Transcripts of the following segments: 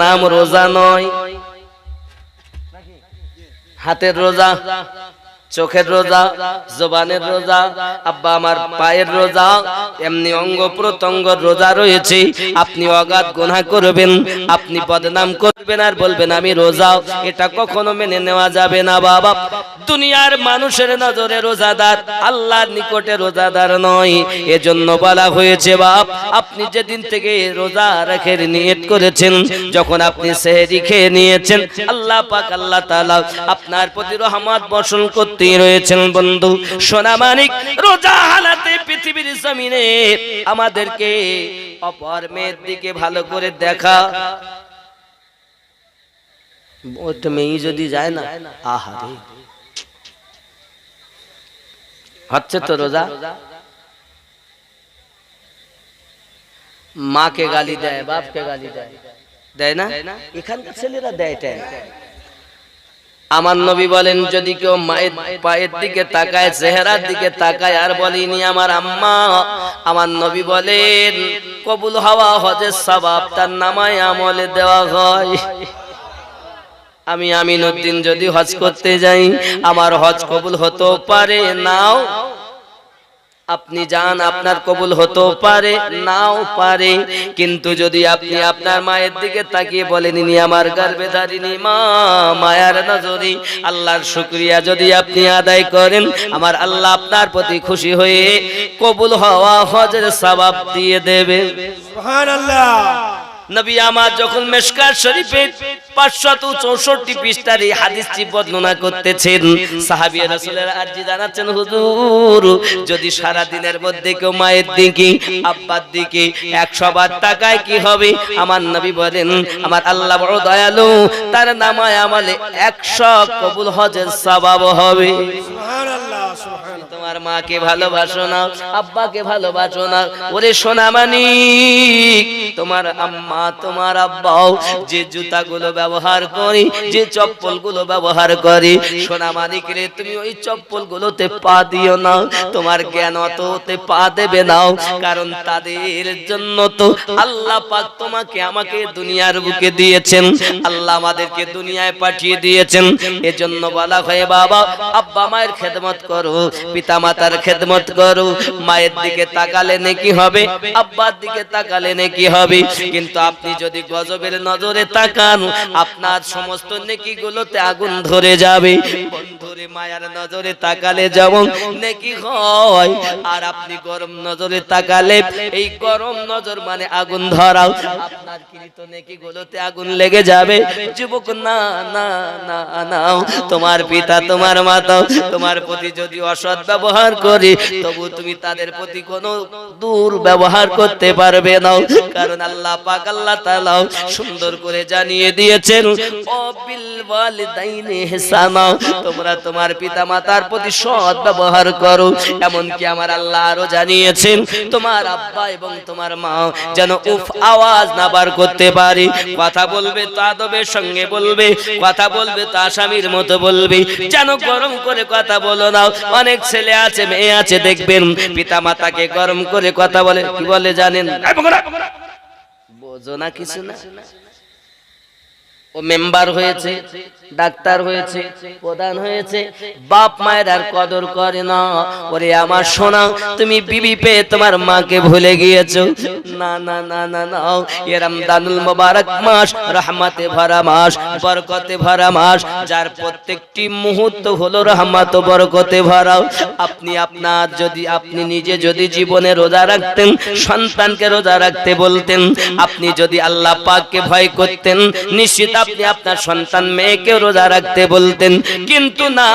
নাম রোজা নয়, হাতের রোজা, চোখের রোজা, জবানের রোজা, আব্বা আমার পায়ের রোজা, এমনি অঙ্গ প্রত্যঙ্গ রোজা রয়েছে। আপনি অগাধ গুনাহ করবেন, আপনি বদনাম করবেন আর বলবেন আমি রোজা, এটা কখনো মেনে নেওয়া যাবে না বাবা। দুনিয়ার মানুষের নজরে রোজাদার, আল্লাহর নিকটে রোজাদার নয়। এজন্য বলা হয়েছে বাপ, আপনি যেদিন থেকে রোজা রাখার নিয়ত করেছেন, যখন আপনি সেহরি খেয়ে নিয়েছেন, আল্লাহ পাক আল্লাহ তাআলা আপনার প্রতি রহমত বর্ষণ করতেই রয়েছেন। বন্ধু সোনা মানিক, রোজা হালাতে পৃথিবীর জমিনে আমাদেরকে অপর মেয়ের দিকে ভালো করে দেখা, ওটা মেয়ে যদি যায় না, আহারে হচ্ছে তো রোজা, মাকে গালি দেয়, বাপকে গালি দেয়, দেয় না? এখানকার ছেলেরা দেয়। আমার নবী বলেন, যদি কেউ মায়ের পায়ের দিকে তাকায়, চেহারার দিকে তাকায় আর বলেনি আমার আম্মা, আমার নবী বলেন কবুল হওয়া হজের সওয়াব তার নামায় আমলে দেওয়া হয়। আমি আমিনুদ্দিন যদি হজ করতে যাই, আমার হজ কবুল হতেও পারে, নাও আপনি যান, আপনার কবুল হতেও পারে, নাও পারে। কিন্তু যদি আপনি আপনার মায়ের দিকে তাকিয়ে বলেন ইনি আমার গর্ভে ধারিণী মা, মায়ার নজরে আল্লাহর শুকরিয়া যদি আপনি আদায় করেন, আমার আল্লাহ আপনার প্রতি খুশি হয়ে কবুল হওয়া হজের সওয়াব দিয়ে দেবে। সুবহানাল্লাহ। নবী আমার যখন মিশকাত শরীফে 564 পৃষ্ঠার এই হাদিসটি বর্ণনা করতেছেন, সাহাবী রাসূলের আরজি জানাচ্ছেন, হুজুর যদি সারা দিনের মধ্যে কেউ মায়ের দিকে আব্বার দিকে 100 বার তাকায় কি হবে? আমার নবী বলেন আমার আল্লাহ বড় দয়ালু, তার নামায় আমলে 100 কবুল হজের সওয়াব হবে। সুবহানাল্লাহ সুবহানাল্লাহ। তোমার মাকে ভালোবাসো না, আব্বাকে ভালোবাসো না, ওরে সোনা মানিক, তোমার আম্মা তোমার আব্বাও যে জুতাগুলো ব্যবহার করি, যে চপ্পলগুলো ব্যবহার করি, সোনা মানিক রে তুমি ওই চপ্পলগুলোতে পা দিও না, তোমার জ্ঞান অততে পা দেবে না, কারণ তাদের জন্য তো আল্লাহ পাক তোমাকে আমাকে দুনিয়ার বুকে দিয়েছেন, আল্লাহ আমাদেরকে দুনিয়ায় পাঠিয়ে দিয়েছেন। এজন্য বলা হয় বাবা আব্বা মায়ের খেদমত করো, পিতা মাতার খেদমত করো। মায়ের দিকে তাকালে নেকি হবে, আব্বার দিকে তাকালে নেকি হবে। কিন্তু আপনি যদি গজবের নজরে তাকান, আপনার সমস্ত নেকিগুলোতে আগুন ধরে যাবে। বন্ধুরে মায়ার নজরে তাকালে যেমন নেকি হয়, আর আপনি গরম নজরে তাকালে এই গরম নজর মানে আগুন ধরাও, আপনার কৃত নেকিগুলোতে আগুন লেগে যাবে। যুবক না না না না, তোমার পিতা তোমার মাতা তোমার প্রতি যদি অসৎ ব্যবহার করে, তবু তুমি তাদের প্রতি কোনো দুর্ব্যবহার করতে পারবে না, কারণ আল্লাহ পাক আল্লাহ তাআলা সুন্দর করে জানিয়ে দিয়েছেন ও বিল ওয়ালিদাইনি ইহসানা, তোমরা তোমার পিতামাতার প্রতি সৎ ব্যবহার করো। এমনকি আমার আল্লাহ আরো জানিয়েছেন তোমার আব্বা এবং তোমার মা যেন উফ আওয়াজ না বার করতে পারে, কথা বলবে তো আদবের সঙ্গে বলবে, কথা বলবে তো আসামির মতো বলবে, যেন গরম করে কথা বলো না। অনেক ছেলে আছে মেয়ে আছে দেখবেন পিতামাতাকে গরম করে কথা বলে, কি বলে জানেন? বোঝো না কিছু না, ও মেম্বার হয়েছে, ডাক্তার হয়েছে, প্রধান হয়েছে, বাপ মায়ের আর কদর করে না। ওরে আমার সোনা, তুমি বিবি পেয়ে তোমার মাকে ভুলে গিয়েছো। না না না না না, এ রমজানুল মুবারক মাস রহমতে ভরা মাস, বরকতে ভরা মাস, যার প্রত্যেকটি মুহূর্ত হলো রহমত ও বরকতে ভরা। আপনি আপনার যদি আপনি নিজে যদি জীবনে রোজা রাখতেন, সন্তানকে রোজা রাখতে বলতেন, আপনি যদি আল্লাহ পাককে ভয় করতেন, নিশ্চিত আপনি আপনার সন্তান মেয়েকে রোজা রাখতে বলতেন। কিন্তু না,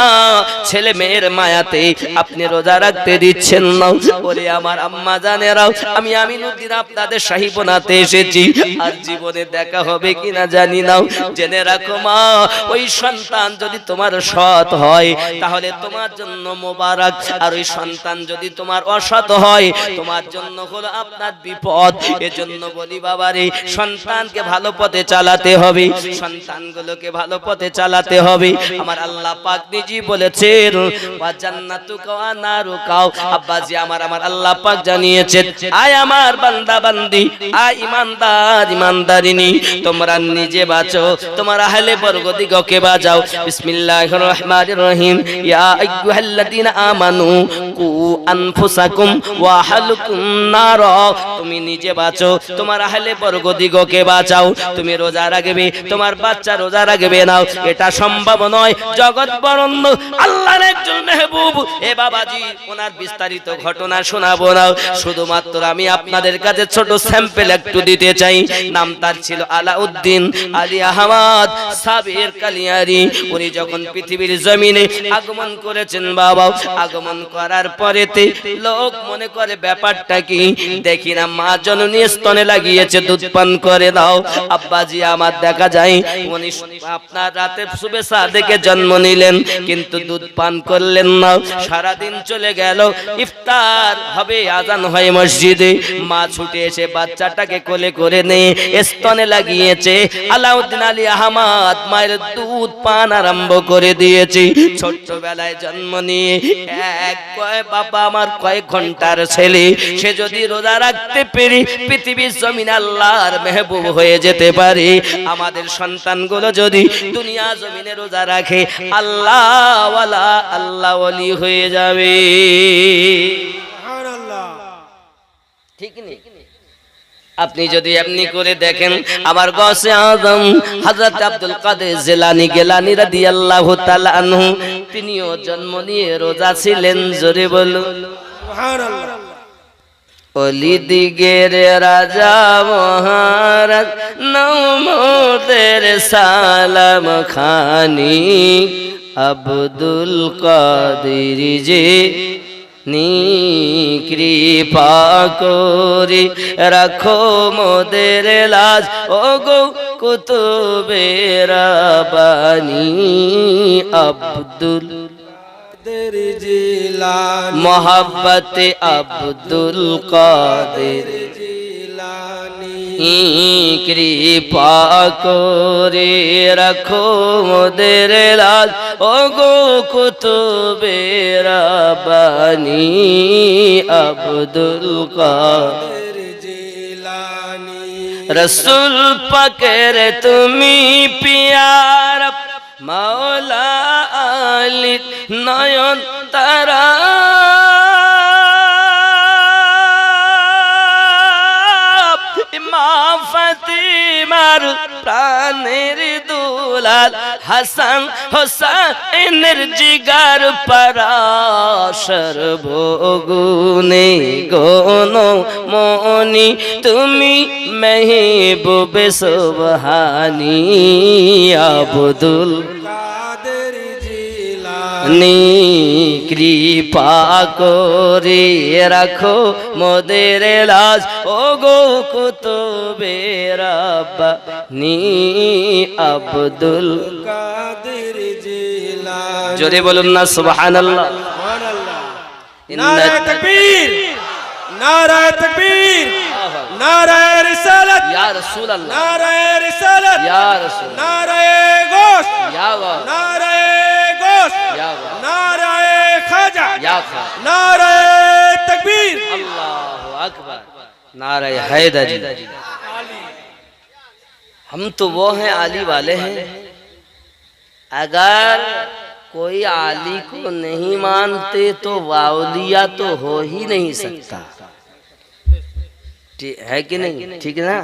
ছেলে মেয়ের মায়াতে আপনি রোজা রাখতে দিচ্ছেন না। ওরে আমার আম্মা জানেরাও, আমি আমিনুদ্দিন আপনাদের শাহীপনাতে এসেছি, আর জীবনে দেখা হবে কিনা জানি না। জেনে রাখো মা, ওই সন্তান যদি তোমার সৎ হয় তাহলে তোমার জন্য মোবারক, আর ওই সন্তান যদি তোমার অসৎ হয় তোমার জন্য হলো আপনার বিপদ। এজন্য বলি বাবারে, সন্তানকে ভালো পথে চালাতে হবে। সন্তানগুলোকে ভালো পথে চালাতে হবে। আমার আল্লাহ পাক নিজে বলেছেন ওয়া জান্নাতুকা ওয়া নারুকা। আব্বাজি আমার আল্লাহ পাক জানিয়েছেন, আয় আমার বান্দা বান্দি, আয় ইমানদার ইমানদারিনী, তোমরা নিজে বাঁচো, তোমার আহলে বর্গদিগকে বাঁচাও। বিসমিল্লাহির রহমানির রহিম। ইয়া আইয়ুহাল্লাযীনা আমানু কু আনফুসাকুম ওয়া আহলিকুম নার। তুমি নিজে বাঁচো, তোমার আহলে বর্গদিগকে বাঁচাও। তুমি রোজা রাখবে, তোমার বাচ্চা রোজা রাখবে না, এটা সম্ভব নয়। জগৎ বরণ্য আল্লাহর একজন মেহবুব, এ বাবাজি ওনার বিস্তারিত ঘটনা শোনাবো না, শুধুমাত্র আমি আপনাদের কাছে ছোট স্যাম্পল একটু দিতে চাই। নাম তার ছিল আলাউদ্দিন আলী আহমদ সাবির কালিয়ারি। উনি যখন পৃথিবীর জমিনে আগমন করেছেন বাবা, আগমন করার পরেতে লোক মনে করে ব্যাপারটা কি, দেখি না মা জননী স্তনে লাগিয়েছে, দুধ পান করে দাও। আব্বাজি আমার দেখা যায় উনি আপনার রাতে শুভে সাদেকে জন্ম নিলেন, কিন্তু দুধ পান করলেন না। সারাদিন চলে গেল, ইফতার হবে, আজান হয় মসজিদে, মা ছুটে এসে বাচ্চাটাকে কোলে করে নিয়ে স্তনে লাগিয়েছে। আলাউদ্দিন আলী আহমদ মায়ের দুধ পান আরম্ভ করে দিয়েছে। ছোট্টবেলায় জন্ম নিয়ে বাবা আমার কয়েক ঘন্টার ছেলে, সে যদি রোজা রাখতে পেরে পৃথিবীর জমিন আল্লাহর মেহবুব হয়ে যেতে পারে, আমাদের সন্তানগুলো যদি দুনিয়া জমিনে রোজা রাখে, আল্লাহ ওয়ালা আল্লাহ ওয়ালি হয়ে যাবে। ঠিক নেই? আপনি যদি এমনি করে দেখেন, আমার গৌসে আযম হযরত আব্দুল কাদের জিলানী গিলানী রাদিয়াল্লাহু তাআলা আনহু, তিনিও জন্ম নিয়ে রোজা ছিলেন। জোরে বলুন সুবহানাল্লাহ। অলি দিগের রাজা মহারাজ নমদের সালাম খানি, আব্দুল কাদের যে নি কৃপা করে রাখো মোদের লাজ, ও গো কুতুবে রাব্বানি, আব্দুল কাদের জিলানী, মোহাব্বতে আব্দুল কাদের জিলানী, কৃপা করে রাখো মোদের লাজ, ও গো কুতুবে রাব্বানি, আব্দুল কাদের জিলানী। রসুল পাকের তুমি পিয়ার, মাওলা আলী নয়ন তারা, মা ফাতিমার প্রাণের দুলাল, হাসান হোসেনের জিগার পরাশর, ভোগুনে গণ মনি তুমি মেহবুবে সুবহানি, আব্দুল কাদের জিলানী, কৃপা করে রাখো মোদের লাজ, ও গো কুতুবে রাব্বানি, আব্দুল কাদের জিলানী। জোরে বলুন না সুবহানাল্লাহ। নারায়ে তাকবীর, নারায়ে তাকবীর, নারায়ে রিসালাত ইয়া রাসূলুল্লাহ, নারায়ে রিসালাত ইয়া রাসূল, নারায়ে গৌস ইয়া গৌস, নারায়ে গৌস ইয়া গৌস, নারায়ে খাজা ইয়া খাজা, নারায়ে তাকবীর, আল্লাহু আকবার, नाराए हैदरी। हम तो वो हैं आली वाले हैं। अगर कोई आली को नहीं मानते तो वाउलिया तो हो ही नहीं सकता, है कि नहीं? ठीक है ना?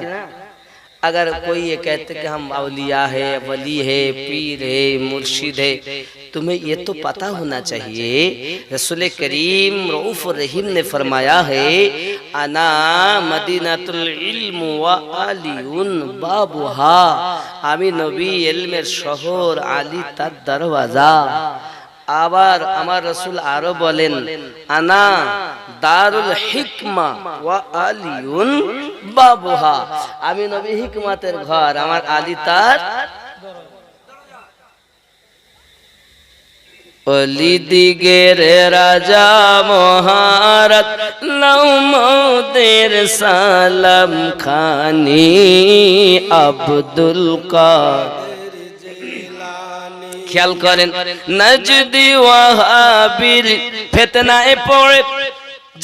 अगर कोई ये कहते कि हम औलिया है, वली है, पीर है, मुर्शिद है, तुम्हें ये तो पता होना चाहिए रसूल करीम रऊफ रहीम ने फरमाया है, अना मदीनातुल इल्म व आलिउन बाबुहा, आमी नबी इल्मेर शहर, आली तार दरवाजा। আবার আমার রাসূল আরো বলেন, আনা দারুল হিকমা ওয়া আলিউন বাবুহা, আমি নবী হিকমতের ঘর, আমার আলী তার। অলি দিগের রাজা মহারাজ লাউমদের সালাম খানি আব্দুল কাদের জিলানী। খেয়াল করেন, নজদি ওয়াহাবির ফিতনায় পড়ে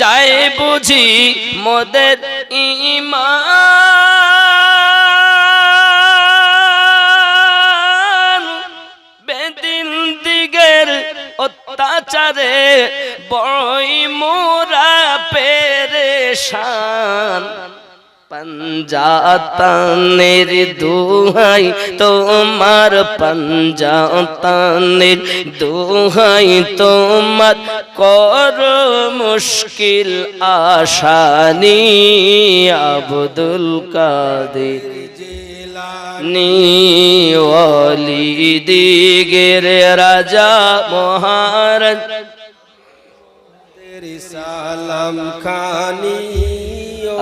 যায় বুঝি মোদের ঈমান, বেদিন দিগের অত্যাচারে বড়ই মোরা পেরেশান। পঞ্জাতানের দুহাই তোমার, পঞ্জাতানের দুহাই তোমার, কর মুশকিল আসানি আব্দুল কাদের জিলানী। ওলি দিগের রাজা মহারাজ সালাম খানি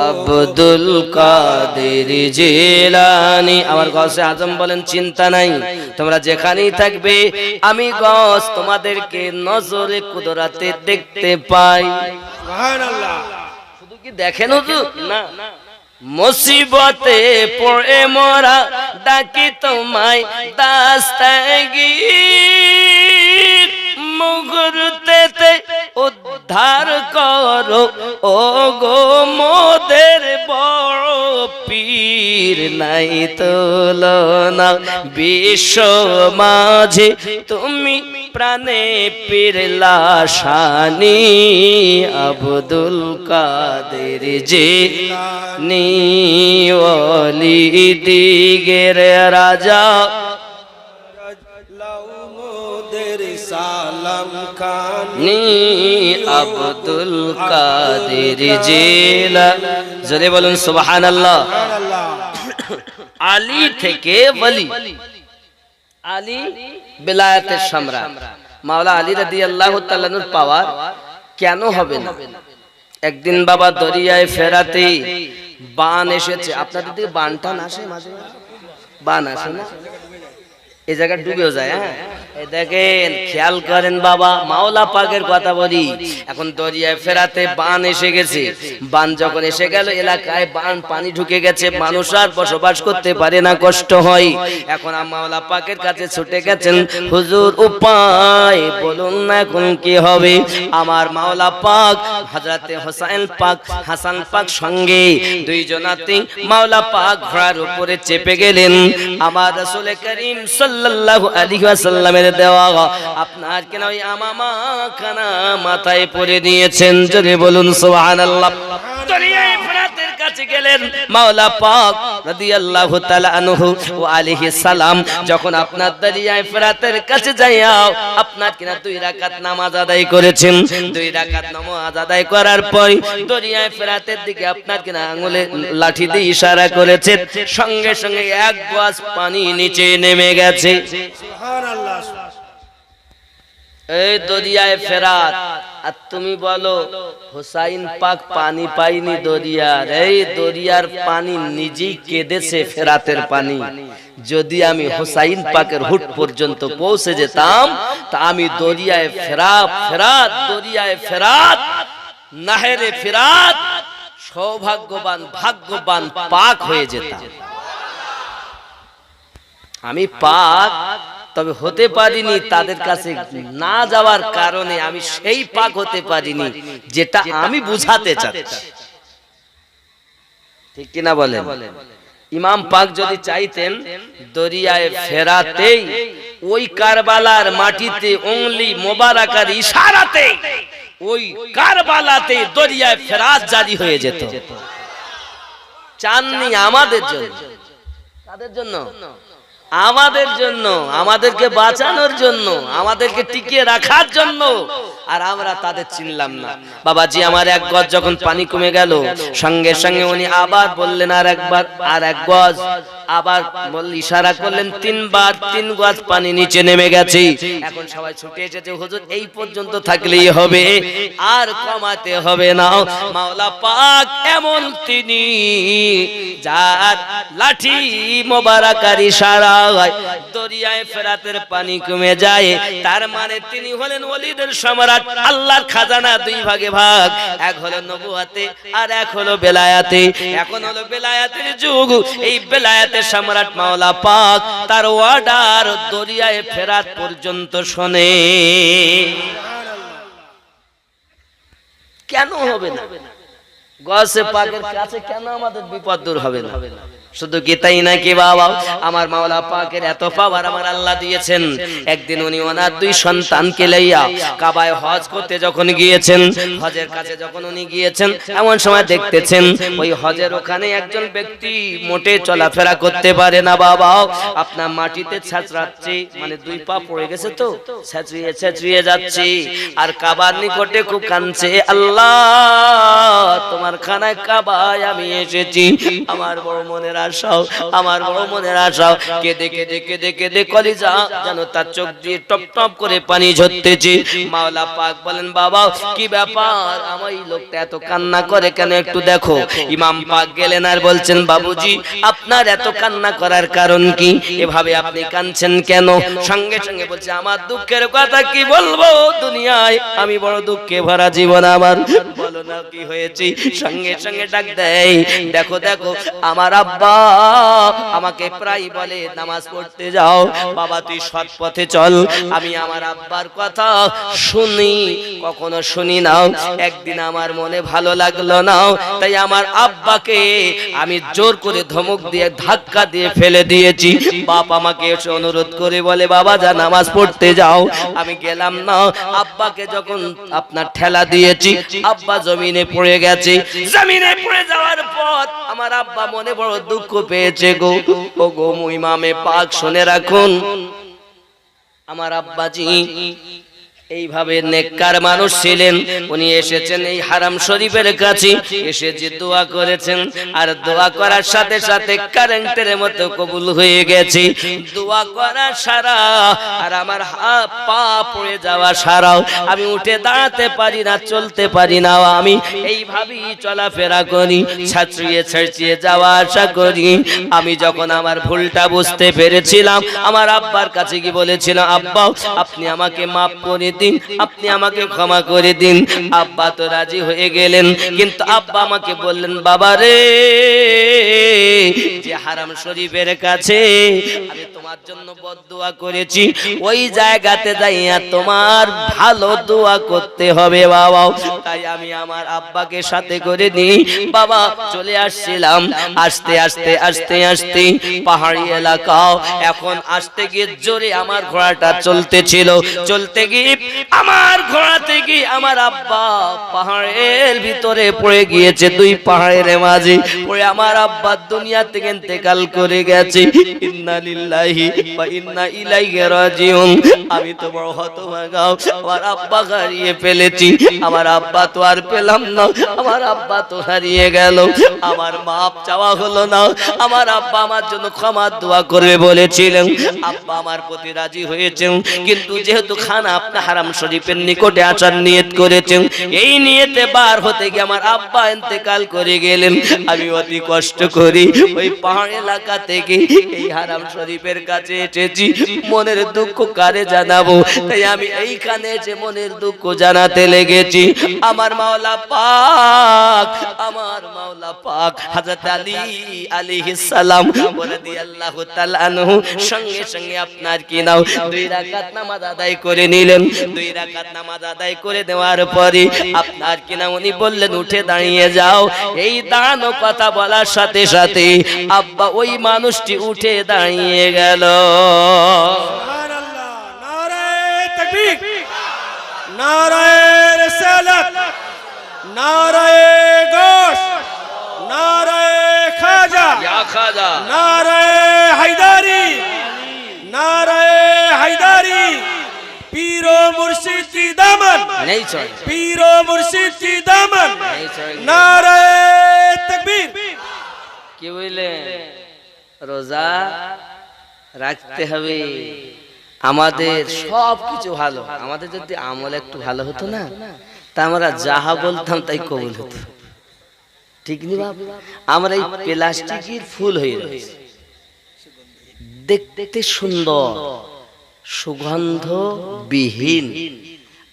আব্দুল কাদের জিলানী। আমার গৌসে আজম বলেন, চিন্তা নাই, তোমরা যেখানেই থাকবে আমি গৌস তোমাদেরকে নজরে কুদরতে দেখতে পাই। সুবহানাল্লাহ। শুধু কি দেখেন হুজুর? না, মুসিবতে পড়ে মোরা ডাকি তোমায় দাস্তাগীর, মুহূর্তেতে উদ্ধার করো ও গো মোদের বড় পীর। নাই তুলনা বিশ্ব মাঝে তুমি প্রাণে পীর লাশানি আব্দুল কাদের জিলানী। ওলি দিগের রাজা লাউমদের সালাম খানি আব্দুল কাদের জিলানী। জোরে বলুন সুবহানাল্লাহ। আলী থেকে ওলি, আলী বেলায়েতের সম্রাট মাওলা আলী রাদিয়াল্লাহু তাআলা আনহুর পাওয়ার কেন হবে না? একদিন বাবা দরিয়ায় ফেরাতে বান এসেছে। আপনাদের দিকে বান টান আসে? মাঝে মাঝে বান আসে না? এই জায়গা ডুবেও যায়। হ্যাঁ, এই দেখেন, খেয়াল করেন বাবা, মাওলা পাকের কথা বলি। এখন দরিয়ায় ফেরাতে বান এসে গেছে। বান যখন এসে গেল, এলাকায় বান পানি ঢুকে গেছে, মানুষ আর বসবাস করতে পারে না, কষ্ট হয়। এখন মাওলা পাকের কাছে ছুটে গেছেন, হুজুর উপায় বলুন না, এখন কি হবে? আমার মাওলা পাক হযরতে হোসেন পাক, হাসান পাক সঙ্গে দুইজনাতে মাওলা পাক ঘোড়ার উপরে চেপে গেলেন। আমার রাসূল করিম সাল্লাল্লাহু আলাইহি ওয়াসাল্লামের দেওয়া আপনার কেন ওই আমামা খানা মাথায় পরে নিয়েছেন। জোরে বলুন সুবহানাল্লাহ। দরিয়ায়ে ফেরাতের কাছে গেলেন মাওলা পাক রাদিয়াল্লাহু তাআলা আনহু ওয়া আলাইহিস সালাম। যখন আপনার দরিয়ায়ে ফেরাতের কাছে যাইয়াও আপনার কিনা 2 রাকাত নামাজ আদায় করেছেন। 2 রাকাত নামাজ আদায় করার পর দরিয়ায়ে ফেরাতের দিকে আপনার কিনা আঙ্গুলে লাঠি দিয়ে ইশারা করেছেন, সঙ্গে সঙ্গে এক গ্লাস পানি নিচে নেমে গেছে। সুবহানাল্লাহ। এই দরিয়ায় ফেরাত, আর তুমি বলো হোসাইন পাক পানি পাইনি দরিয়ার। এই দরিয়ার পানি নিজেই কেঁদেছে, ফেরাতের পানি। যদি আমি হোসাইন পাকের হুট পর্যন্ত পৌঁছে যেতাম তা আমি দরিয়ায় ফেরাত দরিয়ায় ফেরাত, নাহেরে ফেরাত সৌভাগ্যবান ভাগ্যবান পাক হয়ে যেতাম। আমি পাক তবে হতে পারিনি, তাদের কাছে না যাওয়ার কারণে আমি সেই পাক হতে পারিনি যেটা আমি বুঝাতে চাচ্ছি। ঠিক কিনা বলেন? ইমাম পাক যদি চাইতেন দরিয়ায় ফেরাতেই ওই কারবালার মাটিতে উংলি মোবারকার ইশারাতে ওই কারবালাতে দরিয়ায় ফেরাত জারি হয়ে যেত। চাননি আমাদের জন্য। কাদের জন্য? আমাদের জন্য, আমাদেরকে বাঁচানোর জন্য, আমাদেরকে টিকিয়ে রাখার জন্য আর আমরা তাদের চিনলাম না। বাবাজি আমার এক গজ যখন পানি কমে গেল, সঙ্গে সঙ্গে উনি আবার বললেন আর একবার, আর এক গজ, আবার বললেন, ইশারা করলেন তিনবার, 3 গজ পানি নিচে নেমে গেছে। এখন সবাই ছুটে এসেছে, হুজুর এই পর্যন্ত থাকলেই হবে, আর কমাতে হবে না। মাওলা পাক এমন তিনি যার লাঠি মোবারকার ইশারায় দরিয়ায় ফেরাতের পানি কমে যায়। তার মানে তিনি হলেন ওলিদের সম্রাট। আল্লাহর খাজানা 2 ভাগে ভাগ, এক হলো নবুয়াতে আর এক হলো বেলায়াতে। এখন হলো বেলায়াতের যুগ। এই বেলায়াতের সম্রাট মাওলা পাক তার অর্ডার দরিয়ায় ফেরাত পর্যন্ত শোনে। কেন হবে না? গসে পাকের কাছে কেন আমাদের বিপদ দূর হবে না? শুধু কি তাই নাকি বাবা, আমার মাওলা পাকের এত পাওয়ার আমার আল্লাহ দিয়েছেন। একদিন উনি ওনার 2 সন্তানকে লইয়া কাবায় হজ করতে যখন গিয়েছেন, হজের কাছে যখন উনি গিয়েছেন, এমন সময় দেখতেছেন ওই হজের ওখানে একজন ব্যক্তি মোটে চলাফেরা করতে পারে না বাবা, আপনার মাটিতে ছ্যাঁচড়াচ্ছে, মানে 2 পা পড়ে গেছে তো ছ্যাঁচড়িয়ে ছ্যাঁচড়িয়ে যাচ্ছে, আর কাবার নিকটে খুব কাঁদছে, আল্লাহ তোমার খানায় কাবায় আমি এসেছি, আমার বড় মনের আশাও, আমার বড় মনের আশাও। কেঁদে কেঁদে কেঁদে কেঁদে কলিজা যেন তার চোখ দিয়ে টপ টপ করে পানি ঝরতেছে। মাওলা পাক বলেন, বাবা কি ব্যাপার, আমার এই লোকটা এত কান্না করে কেন, একটু দেখো। ইমাম পাক গেলেন আর বলছেন, বাবুজি আপনার এত কান্না করার কারণ কি, এভাবে আপনি কাঁদছেন কেন? সঙ্গে সঙ্গে বলছে, আমার দুঃখের কথা কি বলবো, দুনিয়ায় আমি বড় দুঃখে ভরা জীবন আমার, বলো না কি হয়েছে। সঙ্গে সঙ্গে ডাক দেয়, দেখো দেখো আমার আব্বা আমাকে প্রায় বলে নামাজ পড়তে যাও, বাবা তুই সৎ পথে চল। আমি আমার আব্বার কথা শুনি, কখনো শুনি না। একদিন আমার মনে ভালো লাগলো না, তাই আমার আব্বাকে আমি জোর করে ধমক দিয়ে ধাক্কা দিয়ে ফেলে দিয়েছি। বাপ আমাকে এসে অনুরোধ করে বলে, বাবা যা নামাজ পড়তে যাও। আমি গেলাম না। আব্বাকে যখন আপনার ঠেলা দিয়েছি, আব্বা জমিনে পড়ে গেছে। জমিনে পড়ে যাওয়ার পর আমার আব্বা মনে বড় দুঃখ পেয়েছে গো। ও গো ইমামে পাক শুনে রাখুন, আমার আব্বাজি এইভাবে নেককার মানুষ ছিলেন। উনি এসেছেন এই হারাম শরীফের কাছে, এসে যে দোয়া করেছেন, আর দোয়া করার সাথে সাথে কারেন্টের মতো কবুল হয়ে গেছে। দোয়া করা সারা আর আমার হাত পা পড়ে যাওয়া সারাও, আমি উঠে দাঁড়াতে পারি না, চলতে পারি না, আমি এইভাবেই চলাফেরা করি, ছাত্রিয়ে ছাড়ছিয়ে যাওয়া আসা করি। আমি যখন আমার ভুলটা বুঝতে পেরেছিলাম, আমার আব্বার কাছে গিয়ে বলেছিলাম, আব্বা আপনি আমাকে মাফ করে দিন, আপনি আমাকে ক্ষমা করে দিন। আব্বা তো রাজি হয়ে গেলেন, কিন্তু আব্বা আমাকে বললেন, বাবা রে, যে হারাম শরীফের কাছে আমি তোমার জন্য বদদুয়া করেছি, ওই জায়গাতে যাইয়া তোমার ভালো দোয়া করতে হবে বাবা। তাই আমি আমার আব্বাকে সাথে করে নিই বাবা চলে আসছিলাম। আস্তে আস্তে আস্তে আস্তে পাহাড়ি এলাকা, এখন আসতে গিয়ে জোরে আমার ঘোড়াটা চলতেছিল, চলতে গিয়ে আমার ঘোড়া থেকে আমার আব্বা পাহাড়ের ভিতরে পড়ে গিয়েছে। 2 পাহাড়ের মাঝে পড়ে আমার আব্বা দুনিয়া থেকে ইন্তেকাল করে গেছে। ইন্না লিল্লাহি ওয়া ইন্না ইলাইহি রাজিউন। আমি তো বড় হতভাগা, আমার আব্বা হারিয়ে ফেলেছি। আমার আব্বা তো আর পেলাম না, আমার আব্বা তো হারিয়ে গেল। আমার মাপ চাওয়া হলো না। আমার আব্বা আমার জন্য ক্ষমা দোয়া করবে বলেছিলেন, আব্বা আমার প্রতি রাজি হয়েছেন, কিন্তু যেহেতু খানা আপনি হারাম শরীফের নিকটে আসার নিয়ত করেছেন, এই নিয়তে বার হতে গিয়ে আমার আব্বা ইন্তেকাল করে গেলেন। আমি অতি কষ্ট করি ওই পাহাড় এলাকা থেকে এই হারাম শরীফের কাছে এসেছি, মনের দুঃখ কারে জানাবো, তাই আমি এইখানে এসে মনের দুঃখ জানাতে লেগেছি। আমার মাওলা পাক, আমার মাওলা পাক হযরত আলী আলাইহিস সালাম রাদিয়াল্লাহু তাআলা আনহু সঙ্গে সঙ্গে আপনার কি নাও 2 রাকাত নামাজ আদায় করে নিলেন। 2 রাকাত নামাজ আদায় করে দেওয়ার পরে আপনার কি না উনি বললেন, উঠে দাঁড়িয়ে যাও। এই দাঁড়ানো কথা বলার সাথে সাথে আব্বা ওই মানুষটি উঠে দাঁড়িয়ে গেল। সুবহানাল্লাহ, নারায়ে তাকবীর, নারায়ে রিসালাত, নারায়ে গাশ, নারায়ে খাজা, ইয়া খাজা, নারায়ে হায়দারি, নারায়ে হায়দারি, পীর ও মুর্শিদ की दामन नहीं छोड़ पीरो मुर्शिद की दामन नहीं छोड़ेंगे। नारे तकबीर কি বললে রোজা রাখতে হবে আমাদের সব কিছু ভালো আমাদের যদি আমল একটু ভালো হতো না তা আমরা যাহা বলতাম তাই কবুল হতো ঠিক নি বাপ আমরা এই প্লাস্টিকের ফুল হয়ে রয়েছে দেখতে সুন্দর সুগন্ধ বিহীন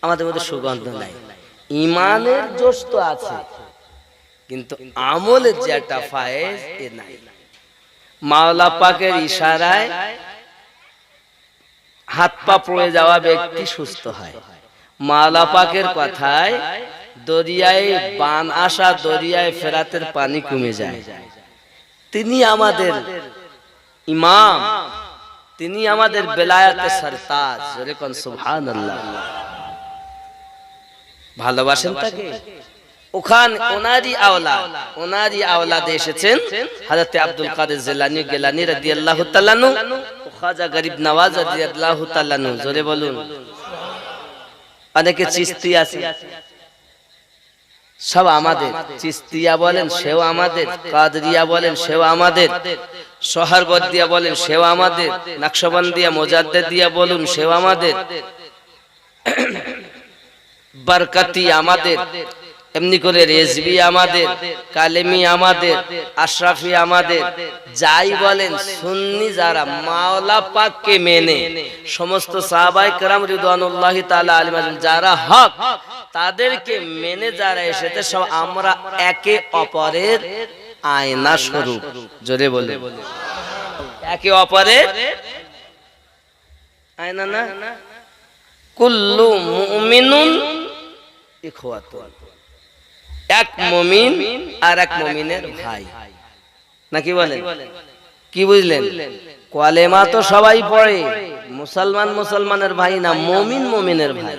আমাদের মধ্যে সুগন্ধ নাই ঈমানের জোশ তো আছে কিন্তু আমলের যে একটা ফায়েজ এ নাই মাওলা পাকের ইশারায় হাত পা পড়ে যাওয়া ব্যক্তি সুস্থ হয় মাওলা পাকের কথায় দরিয়ায় বান আসা দরিয়ায় ফেরাতের পানি কমে যায় তিনি আমাদের ইমাম তিনি আমাদের বেলায়েতে সরতাজ যেরকম সুবহানাল্লাহ ভালোবাসেন তাকে ওখান ওনারই আওলাদে এসেছেন হযরত আব্দুল কাদের জিলানী গিলানী রাদিয়াল্লাহু তাআলা আনহু ও খাজা গরিব নওয়াজ রাদিয়াল্লাহু তাআলা আনহু জোরে বলুন অনেকে চিশতি আছে সব আমাদের চিশতিয়া বলেন সেও আমাদের কাদরিয়া বলেন সেও আমাদের সোহরবর্দিয়া বলেন সেও আমাদের নকশবন্দিয়া মুজাদ্দিদিয়া বলুন সেও আমাদের বরকতি আমাদের এমনি করে রেজবি আমাদের কালেমি আমাদের আশরাফি আমাদের যাই বলেন সুন্নি যারা মাওলা পাককে মেনে সমস্ত সাহাবায়ে কেরাম রিদওয়ানুল্লাহি তাআলা আলাইহিম যারা হক তাদেরকে মেনে যারা এসেছে সব আমরা একে অপরের আয়না স্বরূপ জোরে বলে একে অপরের আয়না না কুল্লু মুমিনুন ইখওয়াতুন এক মুমিন আর এক মুমিনের ভাই নাকি বলেন কি বুঝলেন কলেমা তো সবাই পড়ে মুসলমান মুসলমানের ভাই না মুমিন মুমিনের ভাই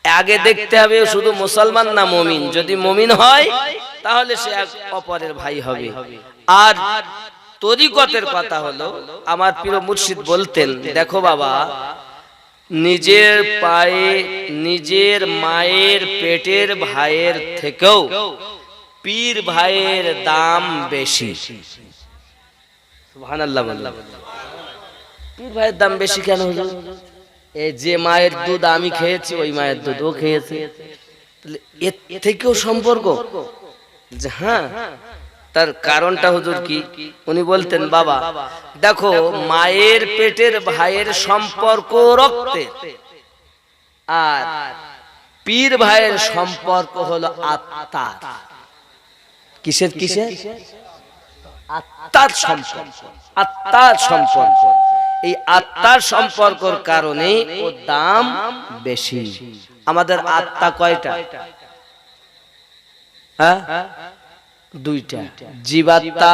আগে দেখতে হবে শুধু মুসলমান না মুমিন যদি মুমিন হয় তাহলে সে এক অপরের ভাই হবে আর তরিকতের কথা হলো আমার প্রিয় মুর্শিদ বলতেন দেখো বাবা নিজের পায়ে নিজের মায়ের পেটের ভাইয়ের থেকেও পীর ভাইয়ের দাম বেশি সুবহানাল্লাহ বললাম পীর ভাইয়ের দাম বেশি কেন হলো এই যে মায়ের দুধ আমি খেয়েছি ওই মায়ের দুধ ও খেয়েছে তাহলে এর থেকেও সম্পর্ক যে হ্যাঁ তার কারণটা হুজুর কি উনি বলতেন বাবা দেখো মায়ের পেটের ভাইয়ের সম্পর্ক রক্তের আর পীর ভাইয়ের সম্পর্ক হলো আত্মার কিসের কিসের আত্মার সম্পর্ক আত্মার সম্পর্ক এই আত্মার সম্পর্কের কারণে ও দাম বেশি আমাদের আত্মা কয়টা হ্যাঁ দুইটা জীবাত্মা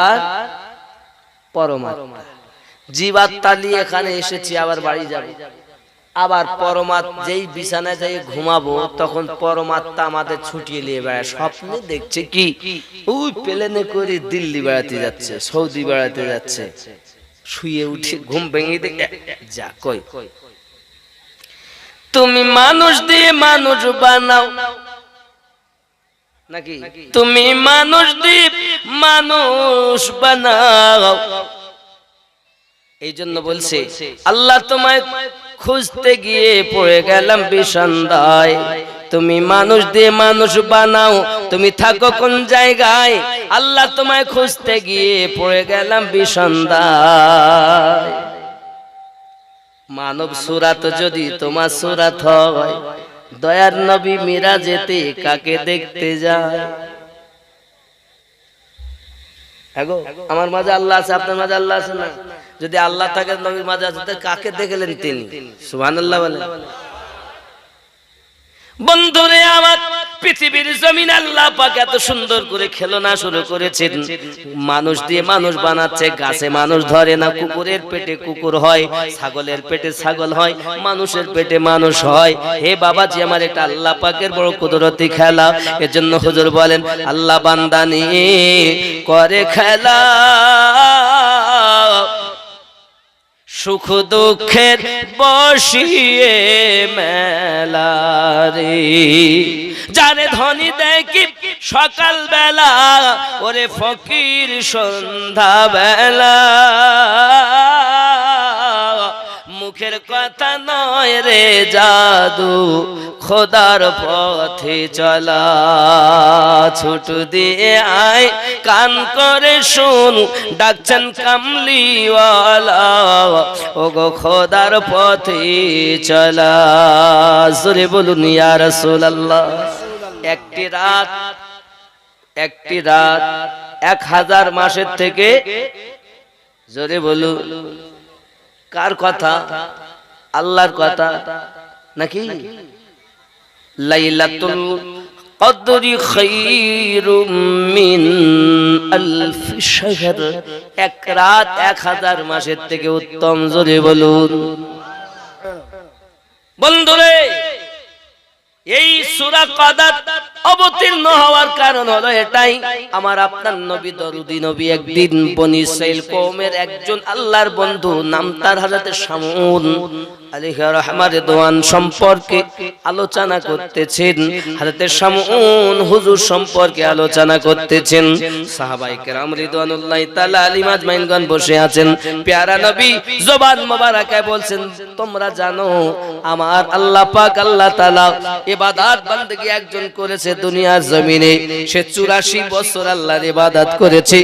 পরমাত্মা জীবাত্মা নিয়ে এখানে এসেছি আবার বাড়ি যাব আবার পরমাত্মা যেই বিছানায় যাই ঘুমাবো তখন পরমাত্মা আমাদের ছুটিয়ে নিয়ে বেড়ায় স্বপ্নে দেখছে কি ওই প্লেনে করে দিল্লি বেড়াতে যাচ্ছে সৌদি বেড়াতে যাচ্ছে শুয়ে উঠে ঘুম ভেঙে দেখে যা কই তুমি মানুষ দিয়ে মানুষ বানাও নাকি তুমি মানুষ দিয়ে মানুষ বানাও এই জন্য বলছে আল্লাহ তোমায় খুঁজতে গিয়ে পড়ে গেলাম বিষন্দায় তুমি মানুষ দিয়ে মানুষ বানাও তুমি থাকো কোন জায়গায় আল্লাহ তোমায় খুঁজতে গিয়ে পড়ে গেলাম বিষন্দায় মানব সুরাত যদি তোমার সুরাত হয় দয়ার নবী মিরাজেতে কাকে দেখতে যায় হ্যাগো আমার মাঝে আল্লাহ আছে আপনার মাঝে আল্লাহ আছে না যদি আল্লাহ থাকে নবীর মাঝে আছে তো কাকে দেখলেন তিনি সুবহানাল্লাহ বলেন বন্ধুরে আমার পৃথিবীর জমিন আল্লাহ পাক এত সুন্দর করে খেলনা শুরু করেছেন মানুষ দিয়ে মানুষ বানাচ্ছে গাছে মানুষ ধরে না কুকুরের পেটে কুকুর হয় ছাগলের পেটে ছাগল হয় মানুষের পেটে মানুষ হয় হে বাবাজি আমার এটা আল্লাহ পাকের বড় কুদরতি খেলা এজন্য হুজুর বলেন আল্লাহ বান্দা নিয়ে করে খেলা সুখ দুঃখের বসিয়ে মেলা রে, যারে ধনী দেখি সকাল বেলা, ওরে ফকির সন্ধ্যা বেলা। মুখের কথা নয় রে জাদু, খোদার পথে চলা। ছুট দিয়ে আয় কান করে শুন, ডাকছেন কামলিওয়ালা, ওগো খোদার পথে চলা। জোরে বলুন ইয়া রাসূলুল্লাহ। একটি রাত 1000 মাসের থেকে, জোরে বলুন কার কথা? আল্লাহর কথা নাকি? লাইলাতুল কদরি খায়রুম মিন আলফ শাহর, এক রাত 1000 মাসের থেকে উত্তম। জোরে বলুন। বন্ধুরে, এই সূরা কদর অবতীর্ণ হওয়ার কারণ হলো এটাই, আমার আপনার নবী দরুদি নবী একদিন বনি ইসরাইল কওমের একজন আল্লাহর বন্ধু, নাম তার হযরত শামউন আলাইহি রাহমাত রিদওয়ান সম্পর্কে আলোচনা করতেছেন। হযরত শামউন হুজুর সম্পর্কে আলোচনা করতেছেন। সাহাবায়ে কেরাম রিদওয়ানুল্লাহি তাআলা আলাইহিম আজমাইনগণ বসে আছেন। প্যারা নবী জবান মোবারকায় বলছেন, তোমরা জানো আমার আল্লাহ পাক আল্লাহ তাআলা ইবাদত বান্দেগী একজন করেছে দুনিয়ার জমিনে, সে 84 বছর আল্লাহর ইবাদত করেছে,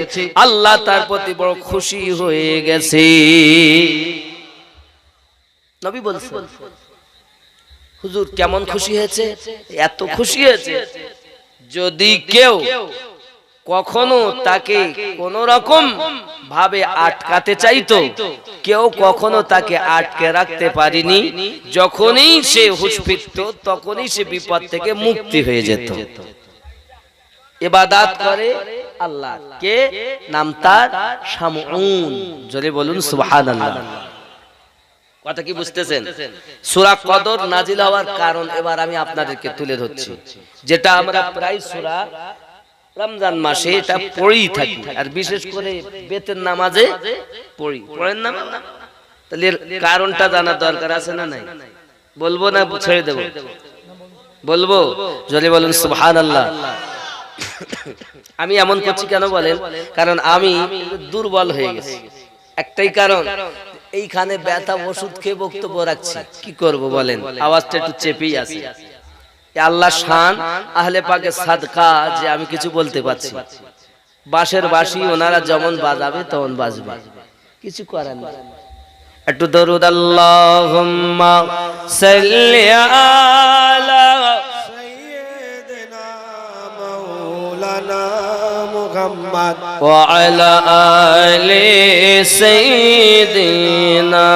আল্লাহ তার প্রতি বড় খুশি হয়ে গেছে। নবী বলছেন, হুজুর কেমন খুশি হয়েছে? এত খুশি হয়েছে, যদি কেউ কখনো তাকে কোন রকম ভাবে আটকাতে চাইতো, কেউ কখনো তাকে আটকে রাখতে পারেনি। যখনই সে হুঁশ ফিরত, তখনই সে বিপদ থেকে মুক্তি হয়ে যেত। ইবাদত করে আল্লাহ, কে? নাম তার শামউন। জোরে বলুন সুবহানাল্লাহ। কথা কি বুঝতেছেন? সূরা কদর নাজিল হওয়ার কারণ এবার আমি আপনাদেরকে তুলে ধরছি, যেটা আমরা প্রায় সূরা রমজান মাসে এটা পড়েই থাকি, আর বিশেষ করে বেতের নামাজে পড়ি। পড়েন না? তাহলে কারণটা জানার দরকার আছে না নাই? বলবো না ছেড়ে দেব? বলবো। জোরে বলুন সুবহানাল্লাহ। আমি এমন করছি কেন বলেন? কারণ আমি দুর্বল হয়ে গেছি। একটাই কারণ, এইখানে ব্যথা ওষুধ খেয়ে বক্তব্য রাখছি, কি করব বলেন? আওয়াজটা একটু চেপেই আছে। আল্লাহ শান, আহলে পাকের সাদকা যে আমি কিছু বলতে পারছি। বাঁশের বাঁশি ওনারা যেমন বাজাবে তেমন বাজবে, কিছু করার নেই। একটু দরুদ আল্লাহুম্মা সাল্লি আলা সাইয়্যিদিনা মাওলানা মুহাম্মদ ওয়া আলা আলি সাইয়্যিদিনা।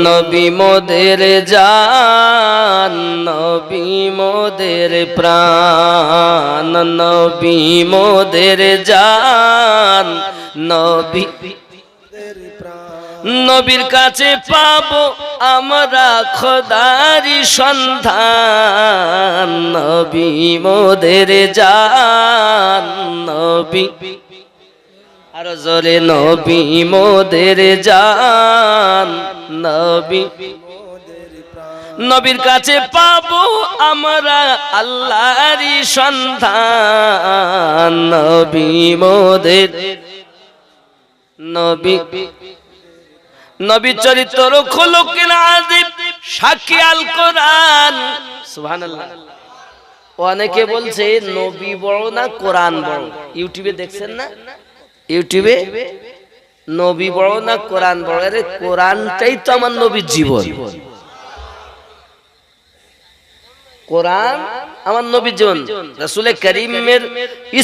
নবী মোদের জান, নবী মোদের প্রাণ, নবী মোদের জান, নবী নবীর কাছে পাবো আমরা খোদারি সন্ধান, নবী মোদের জান, নবী আর জোরে নবী মোদের জান, নবী নবীর কাছে পাবো আমরা আল্লাহরই সন্ধান, নবী মোদের নবী নবী চরিত্র খুলুকিন আযীম সাক্ষী আল কোরআন। সুবহানাল্লাহ। অনেকে বলছে নবী বড় না কোরআন বড়। ইউটিউবে দেখছেন না? ইউটিউবে নবী বড় না কোরআন বড়? আরে কোরআনটাই তো আমার নবীর জীবন। কোরআন আমার নবীর জীবন। রাসূল কারীমের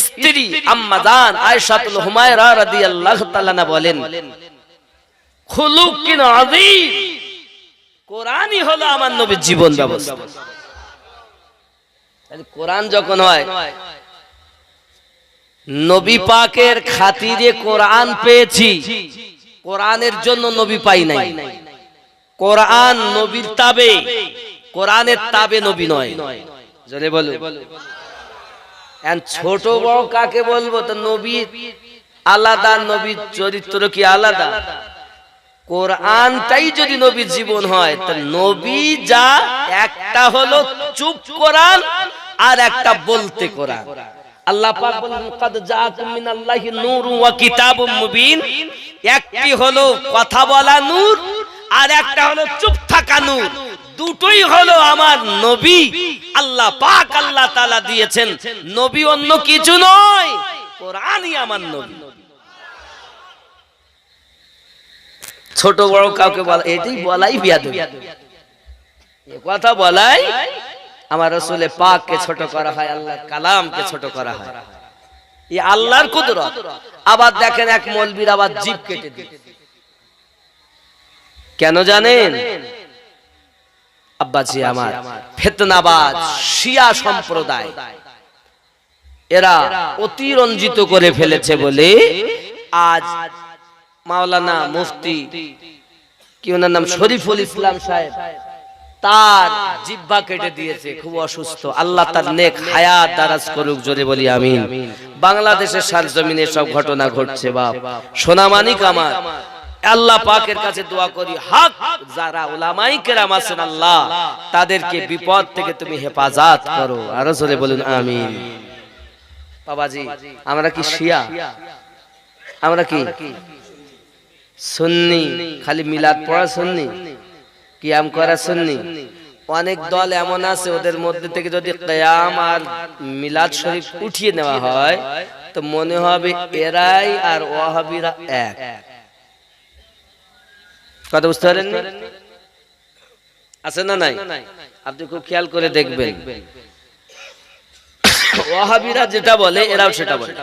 স্ত্রী আম্মা জান আয়েশাতুল হুমায়রা রাদিয়াল্লাহু তাআলা বলেন, খুলুকিন আযীম, কোরআনই হলো আমার নবীর জীবন ব্যবস্থা। কোরআন যখন হয়, নবী পাকের খাতিরে কোরআন পেয়েছি, কোরআনের জন্য নবী পাই নাই। কোরআন নবীর তাবে, কোরআনের তাবে নবী নয়। জোরে বলো। ছোট বড় কাকে বলবো? তো নবী আলাদা, নবীর চরিত্র কি আলাদা? কোরআনটাই যদি নবীর জীবন হয়, তা নবী যা, একটা হলো চুপ কোরআন আর একটা বলতে কোরআন। আল্লাহ পাক বলেন কাদ জাআকুম মিনাল্লাহি নূরুন ওয়া কিতাবুম মুবিন। একটি হলো কথা বলা নূর, আর একটা হলো চুপ থাকা নূর। দুটোই হলো আমার নবী। আল্লাহ পাক আল্লাহ তাআলা দিয়েছেন। নবী অন্য কিছু নয়, কোরআনই আমার নবী। ছোট বড় কাউকে বলা, এটাই বলাই বিয়াদবি। এই কথা বলাই আমার রাসূলে পাককে ছোট করা হয়, আল্লাহর কালামকে ছোট করা হয়। এই আল্লাহর কুদরত। আবার দেখেন এক মৌলবীর আবার জিভ কেটে দিল। কেন জানেন? আব্বাজি আমার, ফিতনাবাজ শিয়া সম্প্রদায় এরা অতিরঞ্জিত করে ফেলেছে বলে আজ মাওলানা মুফতি কি ওনার নাম শরীফুল ইসলাম সাহেব, তার জিহ্বা কেটে দিয়েছে, খুব অসুস্থ। আল্লাহ তার নেক হায়াত দারাজ করুক, জোরে বলি আমিন। বাংলাদেশের সরজমিনে সব ঘটনা ঘটছে বাপ। সোনামানিক আমার, আল্লাহ পাকের কাছে দোয়া করি, হক যারা উলামায়ে কেরাম আছেন আল্লাহ তাদেরকে বিপদ থেকে তুমি হেফাজত করো। আরো জোরে বলুন আমিন। বাবাজি, আমরা কি শিয়া? আমরা কি সুন্নি? খালি মিলাদ পড়া সুন্নি, কিয়াম করা সুন্নি? অনেক দল এমন আছে, ওদের মধ্যে থেকে যদি কিয়াম আর মিলাদ শরীফ উঠিয়ে নেওয়া হয় তো মনে হবে এরাই আর ওয়াহাবিরা এক। কথা বুঝতে পারেন? আছে না নাই? আপনি খুব খেয়াল করে দেখবেন, ওয়াহাবিরা যেটা বলে এরাও সেটা বলে।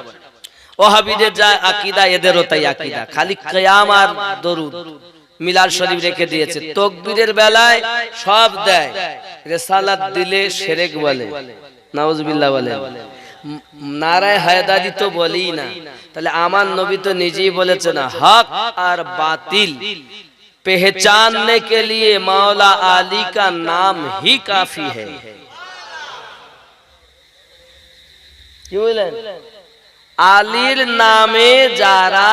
ওয়াহাবিদের যা আকীদা এদেরও তাই আকীদা। খালি কিয়াম আর দরুদ মিলাদ শরীফ রেখে দিয়েছে। তাকবীরের বেলায় সব দেয়, রিসালাত দিলে শিরক বলে, নাউজুবিল্লাহ বলে, নারায়ে হায়দারি তো বলেই না। তাহলে আমার নবী তো নিজেই বলেছেন হক আর বাতিল पहचानने के लिए मौला अली का नाम ही काफी है। क्यों बोलें? আলীর নামে যারা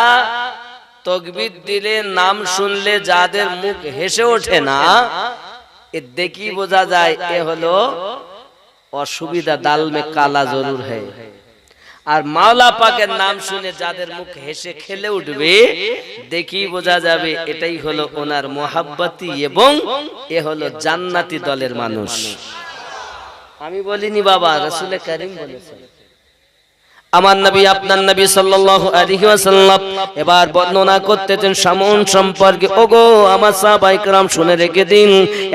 তাকবীর দিলে, নাম শুনলে যাদের মুখ হেসে ওঠে না, এ দেখি বোঝা যায় এ হলো অসুবিধা, দাল মে কালা জরুর है। আর মাওলা পাকের নাম শুনে যাদের মুখ হেসে খেলে উঠবে, দেখি বোঝা যাবে এটাই হলো ওনার মোহাব্বতি এবং এ হলো জান্নাতি দলের মানুষ। আমি বলিনি বাবা, রাসূল কারীম বলেছেন। আমার নবী, আপনার নবী সাল্লাল্লাহু আলাইহি ওয়াসাল্লাম এবার বর্ণনা করতেছেন শামুন সম্পর্কে। ওগো আমার সাহাবায়ে কেরাম শুনে রেখে দিন,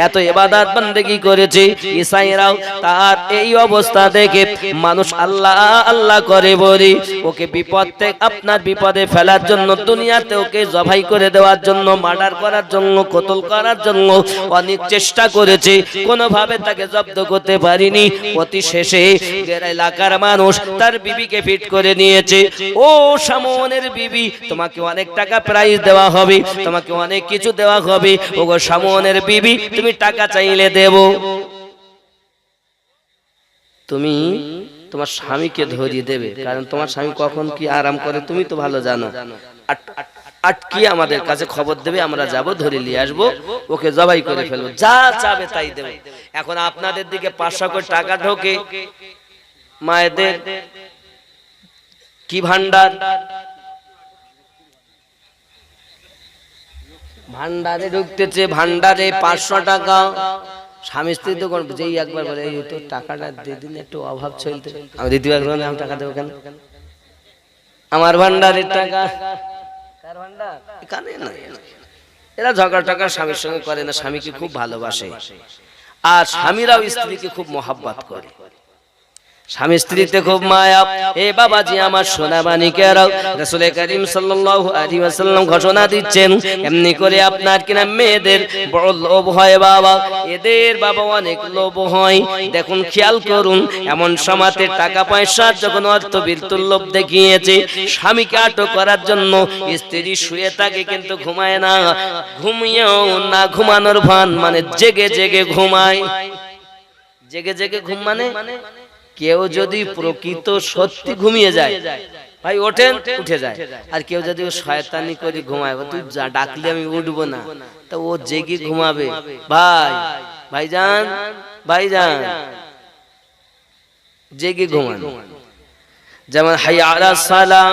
এত ইবাদত বান্দেগি করেছে ঈসাইরাও, তার এই অবস্থা দেখে মানুষ আল্লাহ আল্লাহ করে বলি, ওকে বিপদ থেকে, আপনার বিপদে ফেলার জন্য, দুনিয়াতে ওকে জবাই করে দেওয়ার জন্য, মার্ডার করার জন্য, কতল করার জন্য অনেক চেষ্টা করেছে, কোনোভাবে তাকে জব্দ করতে পারিনি। অতি শেষে এলাকার মানুষ তার বিবিকে ফিট করে নিয়েছে। ও শামুনের বিবি, তোমাকে অনেক টাকা প্রাইজ দেওয়া হবে, তোমাকে অনেক কিছু দেওয়া হবে। ওগো শামুনের বিবি, তুমি টাকা চাইলে দেব। তুমি তোমার স্বামীকে ধরিয়ে দেবে, কারণ তোমার স্বামী কখন কি আরাম করে তুমি তো ভালো জানো। আটকিয়ে আমাদের কাছে খবর দেবে, আমরা যাব, ধরে নিয়ে আসবো, ওকে জবাই করে ফেলবো, যা চাবে তাই দেবে। এখন আপনাদের দিকে 500 কোটি টাকা ঢোকে, মায়েদের কি ভান্ডার, ভান্ডারে ঢুকতেছে, ভান্ডারে 500 টাকা। স্বামী স্ত্রী তো যেই একবার বলে এই তো টাকাটা দিয়ে দিন, একটু অভাব চলতে, আমি দিতে পারবো না, আমি টাকা দেবো কেন? আমার ভান্ডারের টাকা, কার ভান্ডার? এখানে না। এরা ঝগড়া টাকা স্বামীর সঙ্গে করে না, স্বামীকে খুব ভালোবাসে, আর স্বামীরাও স্ত্রীকে খুব মহব্বত করে, স্বামী স্ত্রীতে খুব মায়া। এ বাবাজি আমার সোনা মানিকেরাও, রাসূল করিম সাল্লাল্লাহু আলাইহি ওয়াসাল্লাম ঘোষণা দিচ্ছেন, এমনি করে আপনার কিনা মেয়েদের বড় লোভ হয় বাবা, এদের বাবা অনেক লোভ হয়। দেখুন খেয়াল করুন, এমন সমাতে টাকা পয়সা যখন অর্থবৃত্তির লোভ দেখিয়েছে, স্বামীকে আটক করার জন্য স্ত্রী শুয়ে থাকে কিন্তু ঘুমায় না, ঘুমিয়েও না ঘুমানোর ভান, মানে জেগে জেগে ঘুমায়। জেগে জেগে ঘুম মানে কেউ যদি প্রকৃত সত্যি ঘুমিয়ে যায় ভাই ওঠেন, উঠে যায়। আর কেউ যদি শয়তানি করে ঘুমায়, তুই যা ডাকলে আমি উঠবো না, তা ও জেগে ঘুমাবে। ভাই ভাইজান ভাইজান জেগে ঘুমান। যেমন হাইয়া আলাস সালাহ,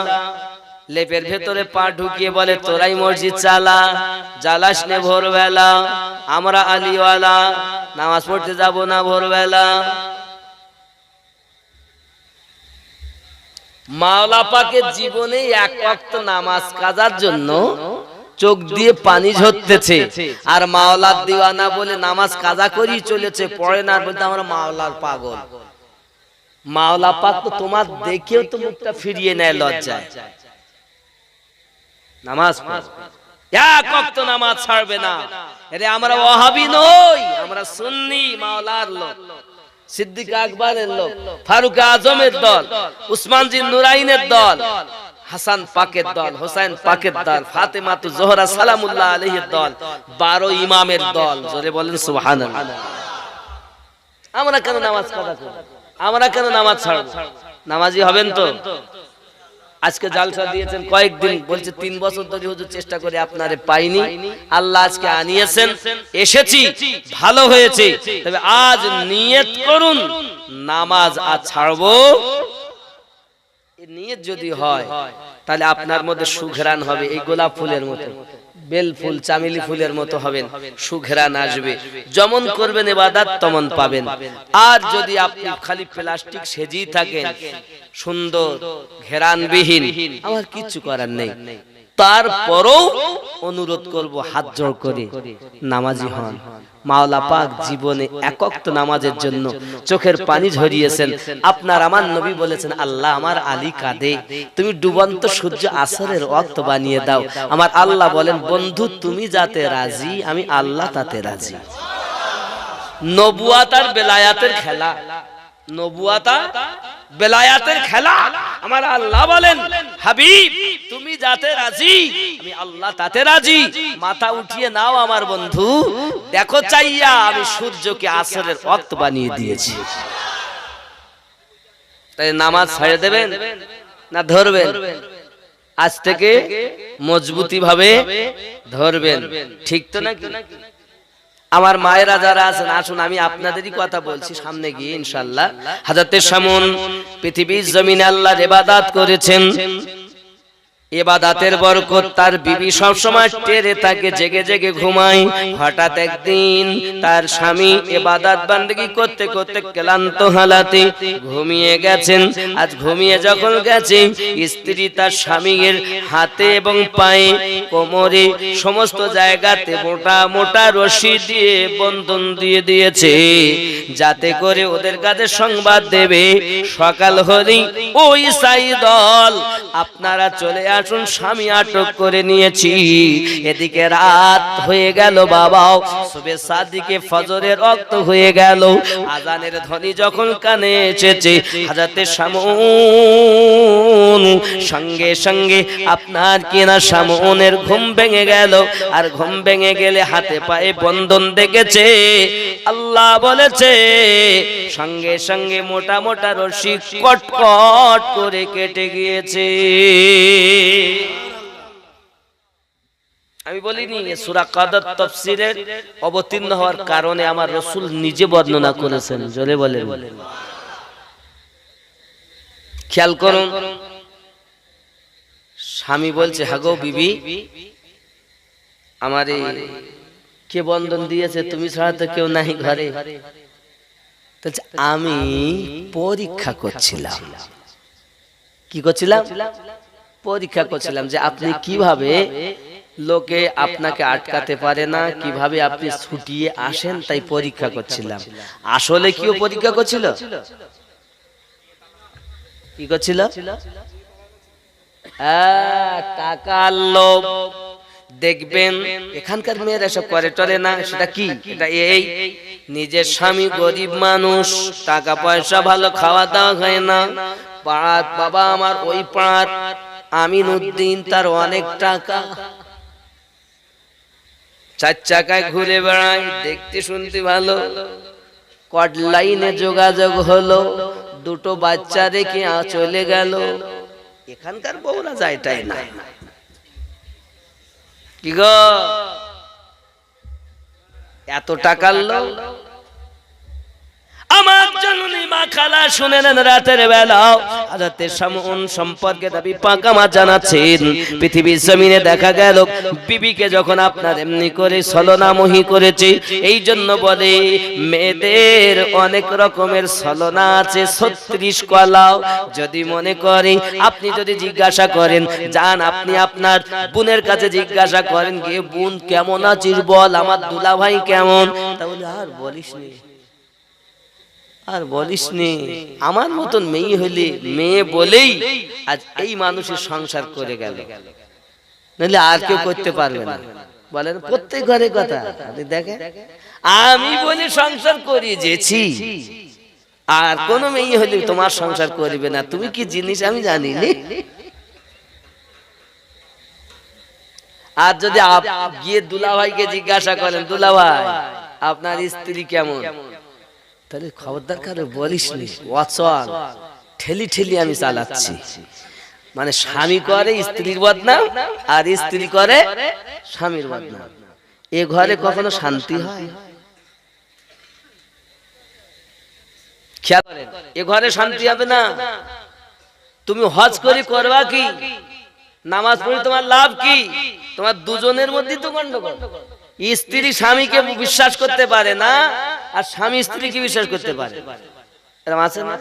লেপের ভেতরে পা ঢুকিয়ে বলে তোরাই মসজিদ চালা, জ্বালাস নে ভোরবেলা, আমরা আলিওয়ালা নামাজ পড়তে যাব না ভোরবেলা। মাওলা পাকের জীবনে এক ওয়াক্ত নামাজ কাজার জন্য চোখ দিয়ে পানি ঝরতেছে, আর মাওলার দিওয়ানা বলে নামাজ কাজা করি চলেছে, পড়ে না, বলতে আমরা মাওলার পাগল। মাওলা পাক তো তোমার দেখেও তো মুখটা ফিরিয়ে নেয় লজ্জায়। নামাজ এক ওয়াক্ত নামাজ ছাড়বে না। আরে আমরা ওয়াহাবি নই, আমরা সুন্নি মাওলার লোক, সিদ্দিক আকবরের লোক, ফারুক আজমের দল, উসমান জি নুরাইনের দল, হাসান পাকের দল, হোসেন পাকের দল, ফাতেমা তু জোহরা সালামুল্লাহ আলাইহির দল, 12 ইমামের দল। জোরে বলেন সুবহানাল্লাহ। আমরা কেন নামাজ কাজা করব? আমরা কেন নামাজ ছাড়ব? নামাজি হবেন তো? আজকে জালসা দিয়েছেন কয়েকদিন, বলছে 3 বছর ধরে হুজুর চেষ্টা করে আপনারে পাইনি, আল্লাহ আজকে আনিয়েছেন, এসেছি, ভালো হয়েছে। তবে আজ নিয়ত করুন নামাজ আজ ছাড়বো। এই নিয়ত যদি হয় তাহলে আপনার মধ্যে সুঘ্রাণ হবে, এই গোলাপ ফুলের মতো, বেল ফুল, চামেলি ফুলের মতো হবেন, সুঘ্রাণ আসবে। যেমন করবেন ইবাদত তেমন পাবেন। আর যদি আপনি খালি প্লাস্টিক সেজেই থাকেন, সুন্দর ঘেরানবিহীন, আমার কিচ্ছু করার নেই। তারপরও অনুরোধ করব হাত জোড় করে নামাজি হন। মাওলা পাক জীবনে এক ওয়াক্ত নামাজের জন্য চোখের পানি ঝরিয়েছেন। আপনার আমার নবী বলেছেন, আল্লাহ আমার আলী কাঁদে, তুমি ডুবন্ত সূর্য আসরের ওয়াক্ত বানিয়ে দাও। আমার আল্লাহ বলেন, বন্ধু তুমি যাতে রাজি, আমি আল্লাহ তাতে রাজি। নবুয়াত আর বেলায়াতের খেলা, নবুয়াত আর বেলায়াতের খেলা। আমার আল্লাহ বলেন, হাবিব তুমি যাতে রাজি, আমি আল্লাহ তাতে রাজি। মাথা উঠিয়ে নাও আমার বন্ধু, দেখো চাইয়া আমি সূর্যকে আসরের ওয়াক্ত বানিয়ে দিয়েছি। তাই নামাজ ছেড়ে দেবেন না ধরবেন? আজ থেকে মজবুতি ভাবে ধরবেন, ঠিক তো নাকি? আমার মায়েরা যারা আছেন, আসুন আমি আপনাদেরই কথা বলছি, সামনে গিয়ে ইনশাআল্লাহ। হযরতে শামুন পৃথিবীর জমিনে আল্লাহর ইবাদত করেছেন, ইবাদতের বরকত তার বিবি সব সময় টেরে থাকে, জেগে জেগে ঘুমায়। হঠাৎ একদিন তার স্বামী ইবাদত বান্দেগি করতে করতে ক্লান্ত হালাতে ঘুমিয়ে গেছেন। আজ ঘুমিয়ে যখন গেছে, স্ত্রী তার স্বামীর হাতে এবং পায়ে, কোমরে, সমস্ত জায়গাতে মোটা মোটা রশি দিয়ে বন্ধন দিয়ে দিয়েছে, যাতে করে ওদের কাছে সংবাদ দেবে সকাল হলেই ওই সাই দল আপনারা চলে আসুন, স্বামী আটক করে নিয়েছি। এদিকে রাত হয়ে গেল বাবাও, সুবে সাদিকে ফজরের ওয়াক্ত হয়ে গেল। আজানের ধ্বনি যখন কানে এসেছে, হযরতে শামুন সঙ্গে সঙ্গে আপনার কিনা শামুনের ঘুম ভেঙে গেল। আর ঘুম ভেঙে গেলে হাতে পায়ে বন্ধন দেখেছে। আল্লাহ বলেছে, সঙ্গে সঙ্গে মোটা মোটা রশি কটকট করে কেটে গিয়েছে। আমি বলিনি সূরা কদর তাফসীরের অবতীর্ণ হওয়ার কারণে আমার রাসূল নিজে বর্ণনা করেছেন। জোরে বলেন। খেয়াল করুন, স্বামী বলছে, হাগো বিবি, আমারে কে বন্ধন দিয়েছে? তুমি ছাড়া তো কেউ নাই ঘরে। আমি পরীক্ষা করছিলাম। কি করছিলাম? পরীক্ষা করছিলাম যে আপনি কিভাবে লোকে আপনাকে আটকাতে পারে না, কিভাবে আপনি ছুটিয়ে আসেন, তাই পরীক্ষা করছিলাম। আসলে কিও পরীক্ষা করছিল? কি করছিল? টাকার লোভ। দেখবেন এখানকার মেয়েরা সব করে টরে না, সেটা কি? এটা এই নিজের স্বামী গরিব মানুষ, টাকা পয়সা ভালো, খাওয়া দাওয়া হয় না। পাড়ার বাবা আমার ওই পাড়ার আমিনউদ্দিন, তার অনেক টাকা, 4 চাকায় ঘুরে বেড়ায়, দেখতে শুনতে ভালো, কট লাইনে যোগাযোগ হলো, 2টো বাচ্চা রেখে চলে গেল। এখানকার বউরা যায়টাই না। কি গো, এত টাকার লোক? আমার জননী মা খালা শুনে নেন, রাতের বেলা হযরত শামউন সম্পর্কে নবী পাক আমার জানাচ্ছেন, পৃথিবীর জমিনে দেখা গেল বিবিকে যখন আপনার এমনি করে ছলনামোহী করেছে, এই জন্য বলে মেয়েদের অনেক রকমের ছলনা আছে, 36 কলাও। যদি মনে করি, আপনি যদি জিজ্ঞাসা করেন, যান আপনি আপনার বোনের কাছে জিজ্ঞাসা করেন, গিয়ে বোন কেমন আছিস বল, আমার দুলাভাই কেমন, তাহলে আর বলিস নি, আর বলিস নি। আমার মতন মেয়ে হলে, মেয়ে বলেই আজ এই মানুষের সংসার করে গেল, নাহলে আর কেউ করতে পারবে না। বলেন প্রত্যেক ঘরে কথা। আপনি দেখেন, আমি বলি সংসার করিয়েছি, আর কোন মেয়ে হলে তোমার সংসার করবে না, তুমি কি জিনিস আমি জানি নি। আর যদি গিয়ে দুলাভাইকে জিজ্ঞাসা করেন, দুলাভাই আপনার স্ত্রী কেমন, তাহলে খবরদার কারো বলিস নি, অচল ঠেলি ঠেলি আমি চালাচ্ছি। মানে স্বামী করে স্ত্রীর বদনাম, আর স্ত্রী করে স্বামীর বদনাম। এ ঘরে কখনো শান্তি হয়? খেয়াল করেন, এ ঘরে শান্তি হবে না। তুমি হজ করে করবা কি, নামাজ পড়ে তোমার লাভ কি? তোমার দুজনের মধ্যে তো গন্ডগোল। স্ত্রী স্বামীকে বিশ্বাস করতে পারে না, আর স্বামী স্ত্রীকে বিশ্বাস করতে পারে, এরকম আছে না?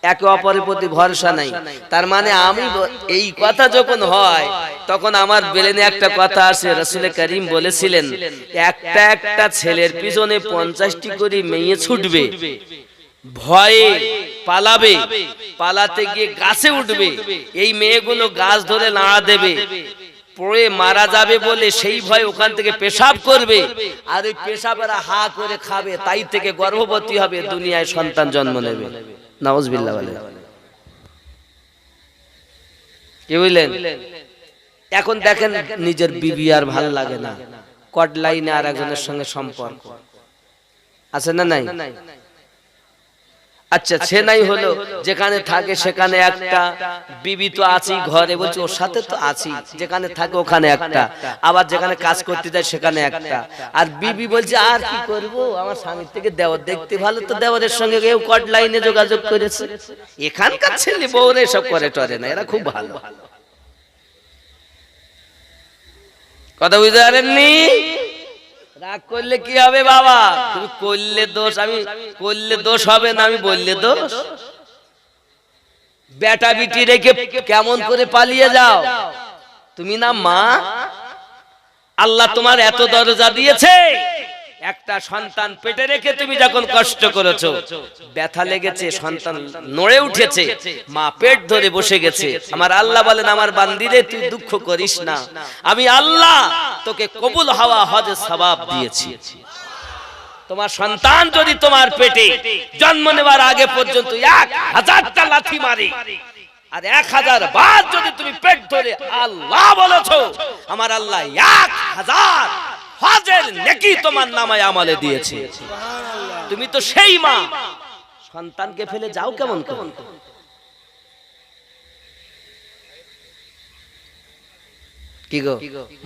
একে অপরের প্রতি ভরসা নাই। তার মানে আমি এই কথা যখন হয়, তখন আমার ব্রেনে একটা কথা আসে, রাসূল করিম বলেছিলেন, একটা একটা ছেলের পিছনে 50টি করে মেয়ে ছুটবে, ভয়ে পালাবে, পালাতে গিয়ে গাছে উঠবে, এই মেয়েগুলো গাছ ধরে নাড়া দেবে, পড়ে মারা যাবে বলে সেই ভয় ওখান থেকে পেশাব করবে, আর ওই পেশাবেরা হা করে খাবে, তাই থেকে গর্ভবতী হবে, দুনিয়ায় সন্তান জন্ম নেবে। নাউজুবিল্লাহ বলে। কি বুঝলেন? এখন দেখেন, নিজের বিবি আর ভাল লাগে না, কট লাইনে আর একজনের সঙ্গে সম্পর্ক আছে না নাই? আচ্ছা, সে নাই হলো, যেখানে থাকে সেখানে একটা, বিবি তো আছি ঘরে, বলছে ওর সাথে তো আছি, যেখানে থাকে ওখানে একটা, আবার যেখানে কাজ করতে যায় সেখানে একটা। আর বিবি বলছে আর কি করব, আমার স্বামীর থেকে দেওয়ার দেখতে ভালো, তো দেওয়ারের সঙ্গে কেউ কট লাইনে যোগাযোগ করেছে। এখানকার ছেলে বউরে সব করে টরে না, এরা খুব ভালো। কথা বুঝতে পারেননি? রাগ করলে কি হবে বাবা? তুমি করলে দোষ, আমি করলে দোষ হবে না, আমি বললে দোষ। বেটা বিটি রেখে কেমন করে পালিয়ে যাও? তুমি না মা? আল্লাহ তোমার এত দরজা দিয়েছে, একটা সন্তান পেটে রেখে তুমি যখন কষ্ট করেছো, ব্যথা লেগেছে, সন্তান নড়ে উঠেছে, মা পেট ধরে বসে গেছে, আমার আল্লাহ বলেন, আমার বান্দিরে তুই দুঃখ করিস না, আমি আল্লাহ তোকে কবুল হওয়া হজের সওয়াব দিয়েছি। তোমার সন্তান যদি তোমার পেটে জন্ম নেবার আগে পর্যন্ত 1000টা লাথি মারে, আর 1000 বার যদি তুমি পেট ধরে আল্লাহ বলেছো, আমার আল্লাহ 1000 হজের নেকি তোমার নামায় আমলে দিয়েছে। তুমি তো সেই মা, সন্তানকে ফেলে যাও কেমন কেমন? কি গো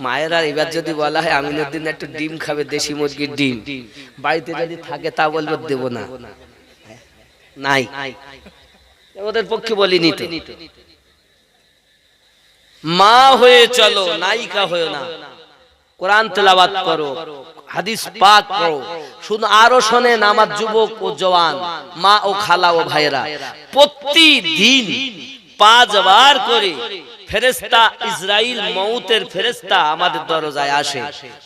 মায়েরা, এবার যদি বলা হয় আমিনের দিন একটু ডিম খাবে, দেশি মুরগির ডিম, বাড়িতে যদি থাকে তা বলবো দেব না, নাই, ওদের পক্ষে বলিনি তো। মা হয়ে চলো, নায়িকা হয়ে না। কোরআন তেলাওয়াত করো, হাদিস পাক পড়ো। শুধু আরো শোনেন আমার যুবক ও জওয়ান মা ও খালা ও ভাইরা, প্রতিদিন 5 বার করে ফেরেশতা ইসরাইল, মউতের ফেরেশতা আমাদের দরজায় আসে।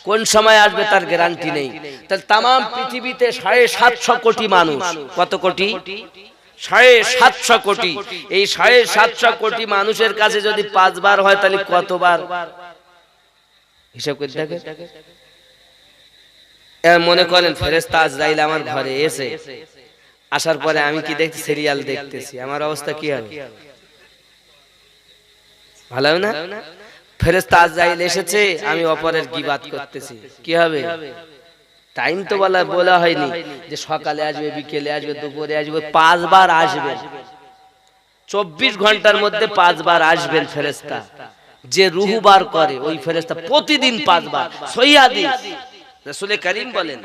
কোন সময় আসবে তার গ্যারান্টি নেই। তাহলে তাম পৃথিবীতে 750 কোটি মানুষ, কত কোটি? 750 কোটি। এই 750 কোটি মানুষের কাছে যদি 5 বার হয়, তাহলে কতবার হিসাব করে দেখে। মনে করেন ফেরেশতা আজরাইল আমার ঘরে এসে, আসার পরে আমি কি দেখছি, সিরিয়াল দেখতেছি, আমার অবস্থা কি হবে? ভালো না? ফেরেশতা আজরাইল এসেছে, আমি অপরের গীবাত করতেছি, কি হবে? টাইম তো বলা হয়নি যে সকালে আসবে, বিকেলে আসবে, দুপুরে আসবে, 5 বার আসবে। 24 ঘন্টার মধ্যে 5 বার আসবেন ফেরেশতা, যে রূহ বার করে ওই ফেরেশতা প্রতিদিন 5 বার। সহিহ হাদিস, রাসূল করিম বলেন।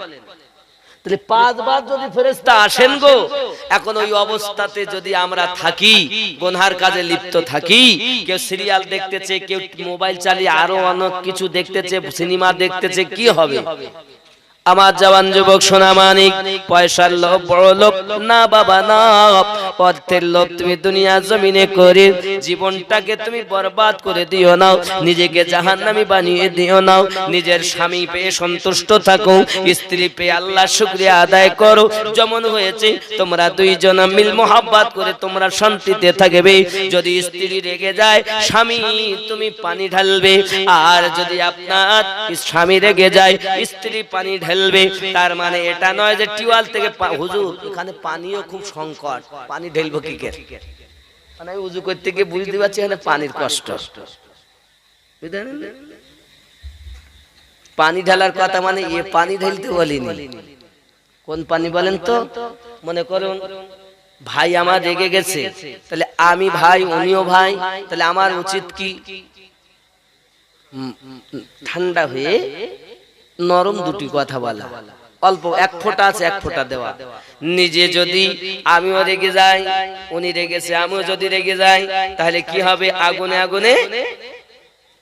তাহলে 5 বার যদি ফেরেশতা আসেন গো, এখন ওই অবস্থাতে যদি আমরা থাকি, গুনহার কাজে লিপ্ত থাকি, কেউ সিরিয়াল দেখতেছে, কেউ মোবাইল চালিয়ে আরো অনেক কিছু দেখতেছে, সিনেমা দেখতেছে, কি হবে? আমার জওয়ান যুবক সোনা মানিক, পয়সার লোভ, বড় লোভ না বাবা না, অর্থের লোভ তুমি দুনিয়া জমিনে করে জীবনটাকে তুমি বরবাদ করে দিও না, নিজেকে জাহান্নামী বানিয়ে দিও না। নিজের স্বামী পেয়ে সন্তুষ্ট থাকো, স্ত্রী পেয়ে আল্লাহ শুকরিয়া আদায় করো। যেমন হয়েছে তোমরা দুইজন মিল মোহাব্বত করে তোমরা শান্তিতে থাকবে। যদি স্ত্রী রেগে যায়, স্বামী তুমি পানি ঢালবে, আর যদি আপনার স্বামী রেগে যায়, স্ত্রী পানি ঢালবে। তার মানে এটা নয় যে টিউবওয়েল থেকে হুজুর এখানে পানিও খুব সংকট, পানি ঢেলবো কি করে, মানে আমি উজু করতে গিয়ে বুঝতে পারছি এখানে পানির কষ্ট। পানি ঢালার কথা মানে এ পানি ঢেলতে বলিনি। কোন পানি বলেন তো? মনে করুন ভাই আমার রেগে গেছে, তাহলে আমি ভাই উনিও ভাই, তাহলে আমার উচিত কি ঠান্ডা হয়ে নরম দুটি কথা বলা, অল্প 1 ফোঁটা আছে 1 ফোঁটা দেওয়া। নিজে যদি আমিও রেগে যাই, উনি রেগেছে, আমিও যদি রেগে যাই, তাহলে কি হবে? আগুনে আগুনে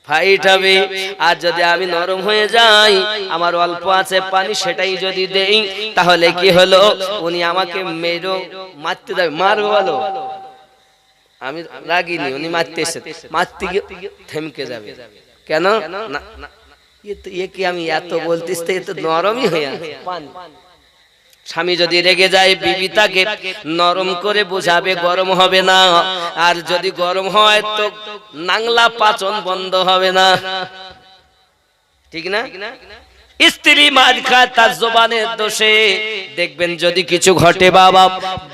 ফাইট হবে। আর যদি আমি নরম হয়ে যাই, আমার অল্প আছে পানি, সেটাই যদি দেই, তাহলে কি হলো? উনি আমাকে মেরো মারতে যাবে, মারবে বলো, আমি রাগিনি, উনি মারতে এসে মারতে গিয়ে থেমকে যাবে। কেন না? আমি এত বলতেছি তো, এ তো নরমই হয়ে আছে পানি। স্বামী যদি রেগে যায়, বিবি তাকে নরম করে বোঝাবে, গরম হবে না। আর যদি গরম হয় তো নাংলা পাচন বন্ধ হবে না, ঠিক না? স্ত্রী মার খায় তার জবানের দোষে। দেখবেন যদি কিছু ঘটে, বাবা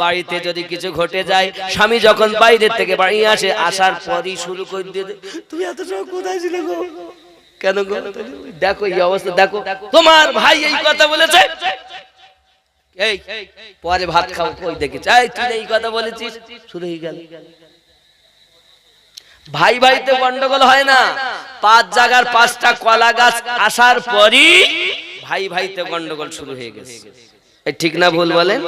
বাড়িতে যদি কিছু ঘটে যায়, স্বামী যখন বাইরে থেকে বাড়ি আসে, আসার পরই শুরু করে দিয়ে, তুমি এত সময় কোথায় ছিলে গো, কেন গো? দেখো এই অবস্থা, দেখো তোমার ভাই এই কথা বলেছে, এই পরে ভাত খাও, কই দেখেছি তুই এই কথা বলেছিস, শুরু হয়ে গেল। ভাই ভাইতে গন্ডগোল হয় না, 5 জায়গার 5টা কলা গাছ আসার পরই ভাই ভাইতে গন্ডগোল শুরু হয়ে গেছে। এই ঠিক না ভুল বলেন?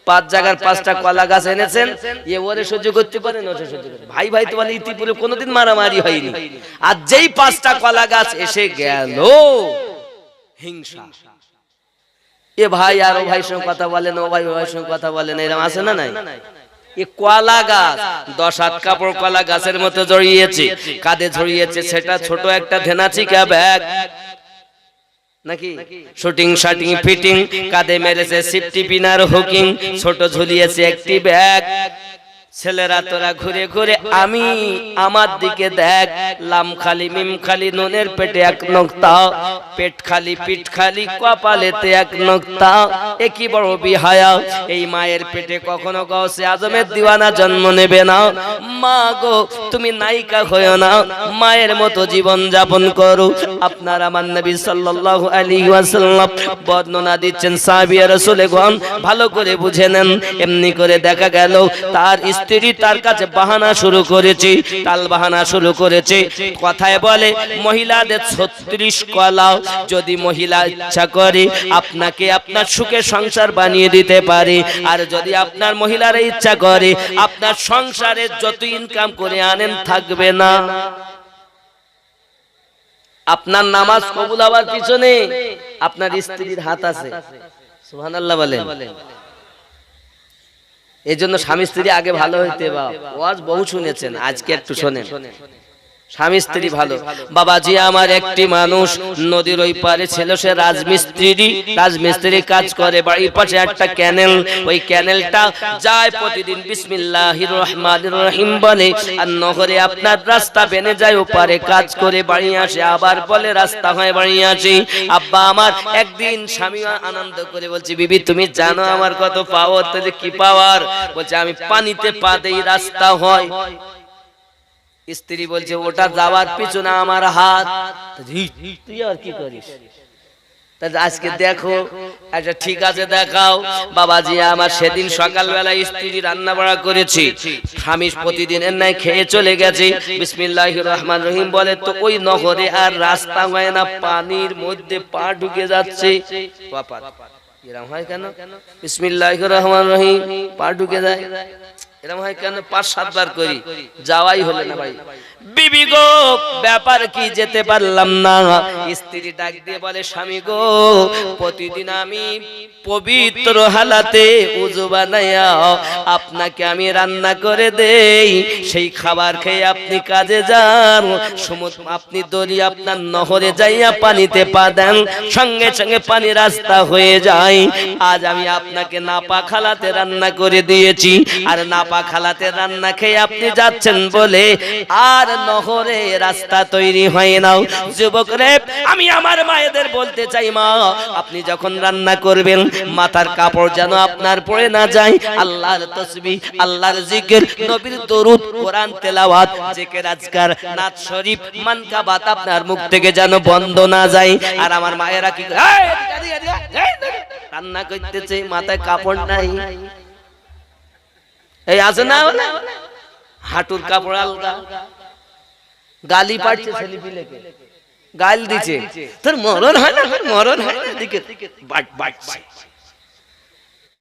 5 জায়গার 5টা কলা গাছ এনেছেন, এ ওরে সহ্য করতে পারেন, ওরে সহ্য করতে, ভাই ভাই তো বলে ইতিপূর্বে কোনোদিন মারামারি হয়নি, আর যেই 5টা কলা গাছ এসে গেল, হিংসা। এ ভাই আর ও ভাইয়ের সঙ্গে কথা বলেন, ও ভাই ও ভাইয়ের সঙ্গে কথা বলেন, এরকম আছে না নাই? এ কলা গাছ 10-8 কাপড় কলা গাছের মতো জড়িয়েছে, কাঁধে জড়িয়েছে, সেটা ছোট একটা ধেনাচিকা ব্যাগ নাকি, শুটিং শাটিং ফিটিং, কাঁধে মেরেছে সিফটি পিনার হুকিং, ছোট ঝুলিয়েছে একটি ব্যাগ। ছেলেরা তোরা ঘুরে ঘুরে আমি আমার দিকে দেখ, লাম খালি মিম খালি নুনের পেটে 1 নোক্তা, পেট খালি পিঠ খালি কপালেতে 1 নোক্তা, এ কি বড় বিহায়া, এই মায়ের পেটে কখনো গৌসে আজমের দিওয়ানা জন্ম নেবে না। মা গো তুমি নায়িকা হয়ো না, মায়ের মতো জীবন যাপন করো। আপনার আমার নবী সাল্লাল্লাহু আলাইহি ওয়াসাল্লাম বর্ণনা দিচ্ছেন, সাহাবীয়া রাসূলগণ ভালো করে বুঝে নেন। এমনি করে দেখা গেল তার স্ত্রী তার কাছে বাহানা শুরু করেছে, তাল বাহানা শুরু করেছে। কথায় বলে মহিলাদের 36 কলা, যদি মহিলা ইচ্ছা করে আপনাকে আপনার সুখে সংসার বানিয়ে দিতে পারে, আর যদি আপনার মহিলারা ইচ্ছা করে আপনার সংসারে যত ইনকাম করে আনেন থাকবে না। আপনার নামাজ কবুল হওয়ার পিছনে আপনার স্ত্রীর হাত আছে, সুবহানাল্লাহ বলেন। এই জন্য স্বামী স্ত্রী আগে ভালো হইতে, ওয়াজ বহু শুনেছেন, আজকে একটু শোনেন। স্বামী স্ত্রী ভালো। বাবাজি আমার একটি মানুষ নদীর ওই পারে ছিল, সে রাজমিস্ত্রি কাজ করে, বাড়ির পাশে একটা ক্যানেল, ওই ক্যানেলটা যায় প্রতিদিন বিসমিল্লাহির রহমানির রহিম বলে, আর নহরে আপনার রাস্তা বেনে যায়, ওপারে কাজ করে বাড়ি আসে, আবার বলে রাস্তা হয় বাড়ি আসে। আব্বা আমার একদিন স্বামী আনন্দ করে বলছে, বিবি তুমি জানো আমার কত পাওয়ার? তো কি পাওয়ার? বলছে আমি পানিতে পা দেই রাস্তা হয়। স্ত্রী বলছে ওটা যাওয়ার পিছনে আমার হাত, তুই আর কি করিস? আজকে দেখো আচ্ছা ঠিক আছে দেখাও বাবাজি আমার সেদিন সকালবেলা স্ত্রী রান্না বাড়া করেছি স্বামী প্রতিদিনের নাই খেয়ে চলে গেছে বিসমিল্লাহির রহমানির রহিম বলে তো ওই নহরে আর রাস্তা হয় না পানির মধ্যে পা ঢুকে যাচ্ছে বাবা এরকম হয় কেন বিসমিল্লাহির রহমানির রহিম পা ঢুকে যায় এরকম হয় কেন 5-7 বার করি যাওয়াই হলো না ভাই বিবি গো ব্যাপার কি যেতে পারলাম না স্ত্রী ডাক দিয়ে বলে স্বামী গো প্রতিদিন আমি পবিত্র হালাতে উযু বানায়া আপনাকে আমি রান্না করে দেই সেই খাবার খেয়ে আপনি কাজে যান সমুদ্র আপনি দড়ি আপনার নহরে যাইয়া পানিতে পা দেন সঙ্গে সঙ্গে পানি রাস্তা হয়ে যায় আজ আমি আপনাকে নাপাক হালাতে রান্না করে দিয়েছি আর নাপাক হালাতে রান্না খেয়ে আপনি যাচ্ছেন বলে আর নহরে রাস্তা তৈরি হয় না যুবক রে আমি আমার মায়েদের বলতে চাই মা আপনি যখন রান্না করবেন মাথার কাপড় যেন আপনার পড়ে না যায় আল্লাহর তাসবিহ আল্লাহর জিকির নবীর দরুদ কোরআন তেলাওয়াত জিকির আজকার নাত শরীফ মানকাবাত আপনার মুখ থেকে যেন বন্ধ না যায় আর আমার মায়েরা কি রান্না করতেছে মাথায় কাপড় নাই এই আছে না হাঁটুর কাপড় আলগা গালি পাচ্ছে ছেলে পিলেকে গাল দিচ্ছে তোর মরণ হয় না মরণ হয় না দিকে বাট বাট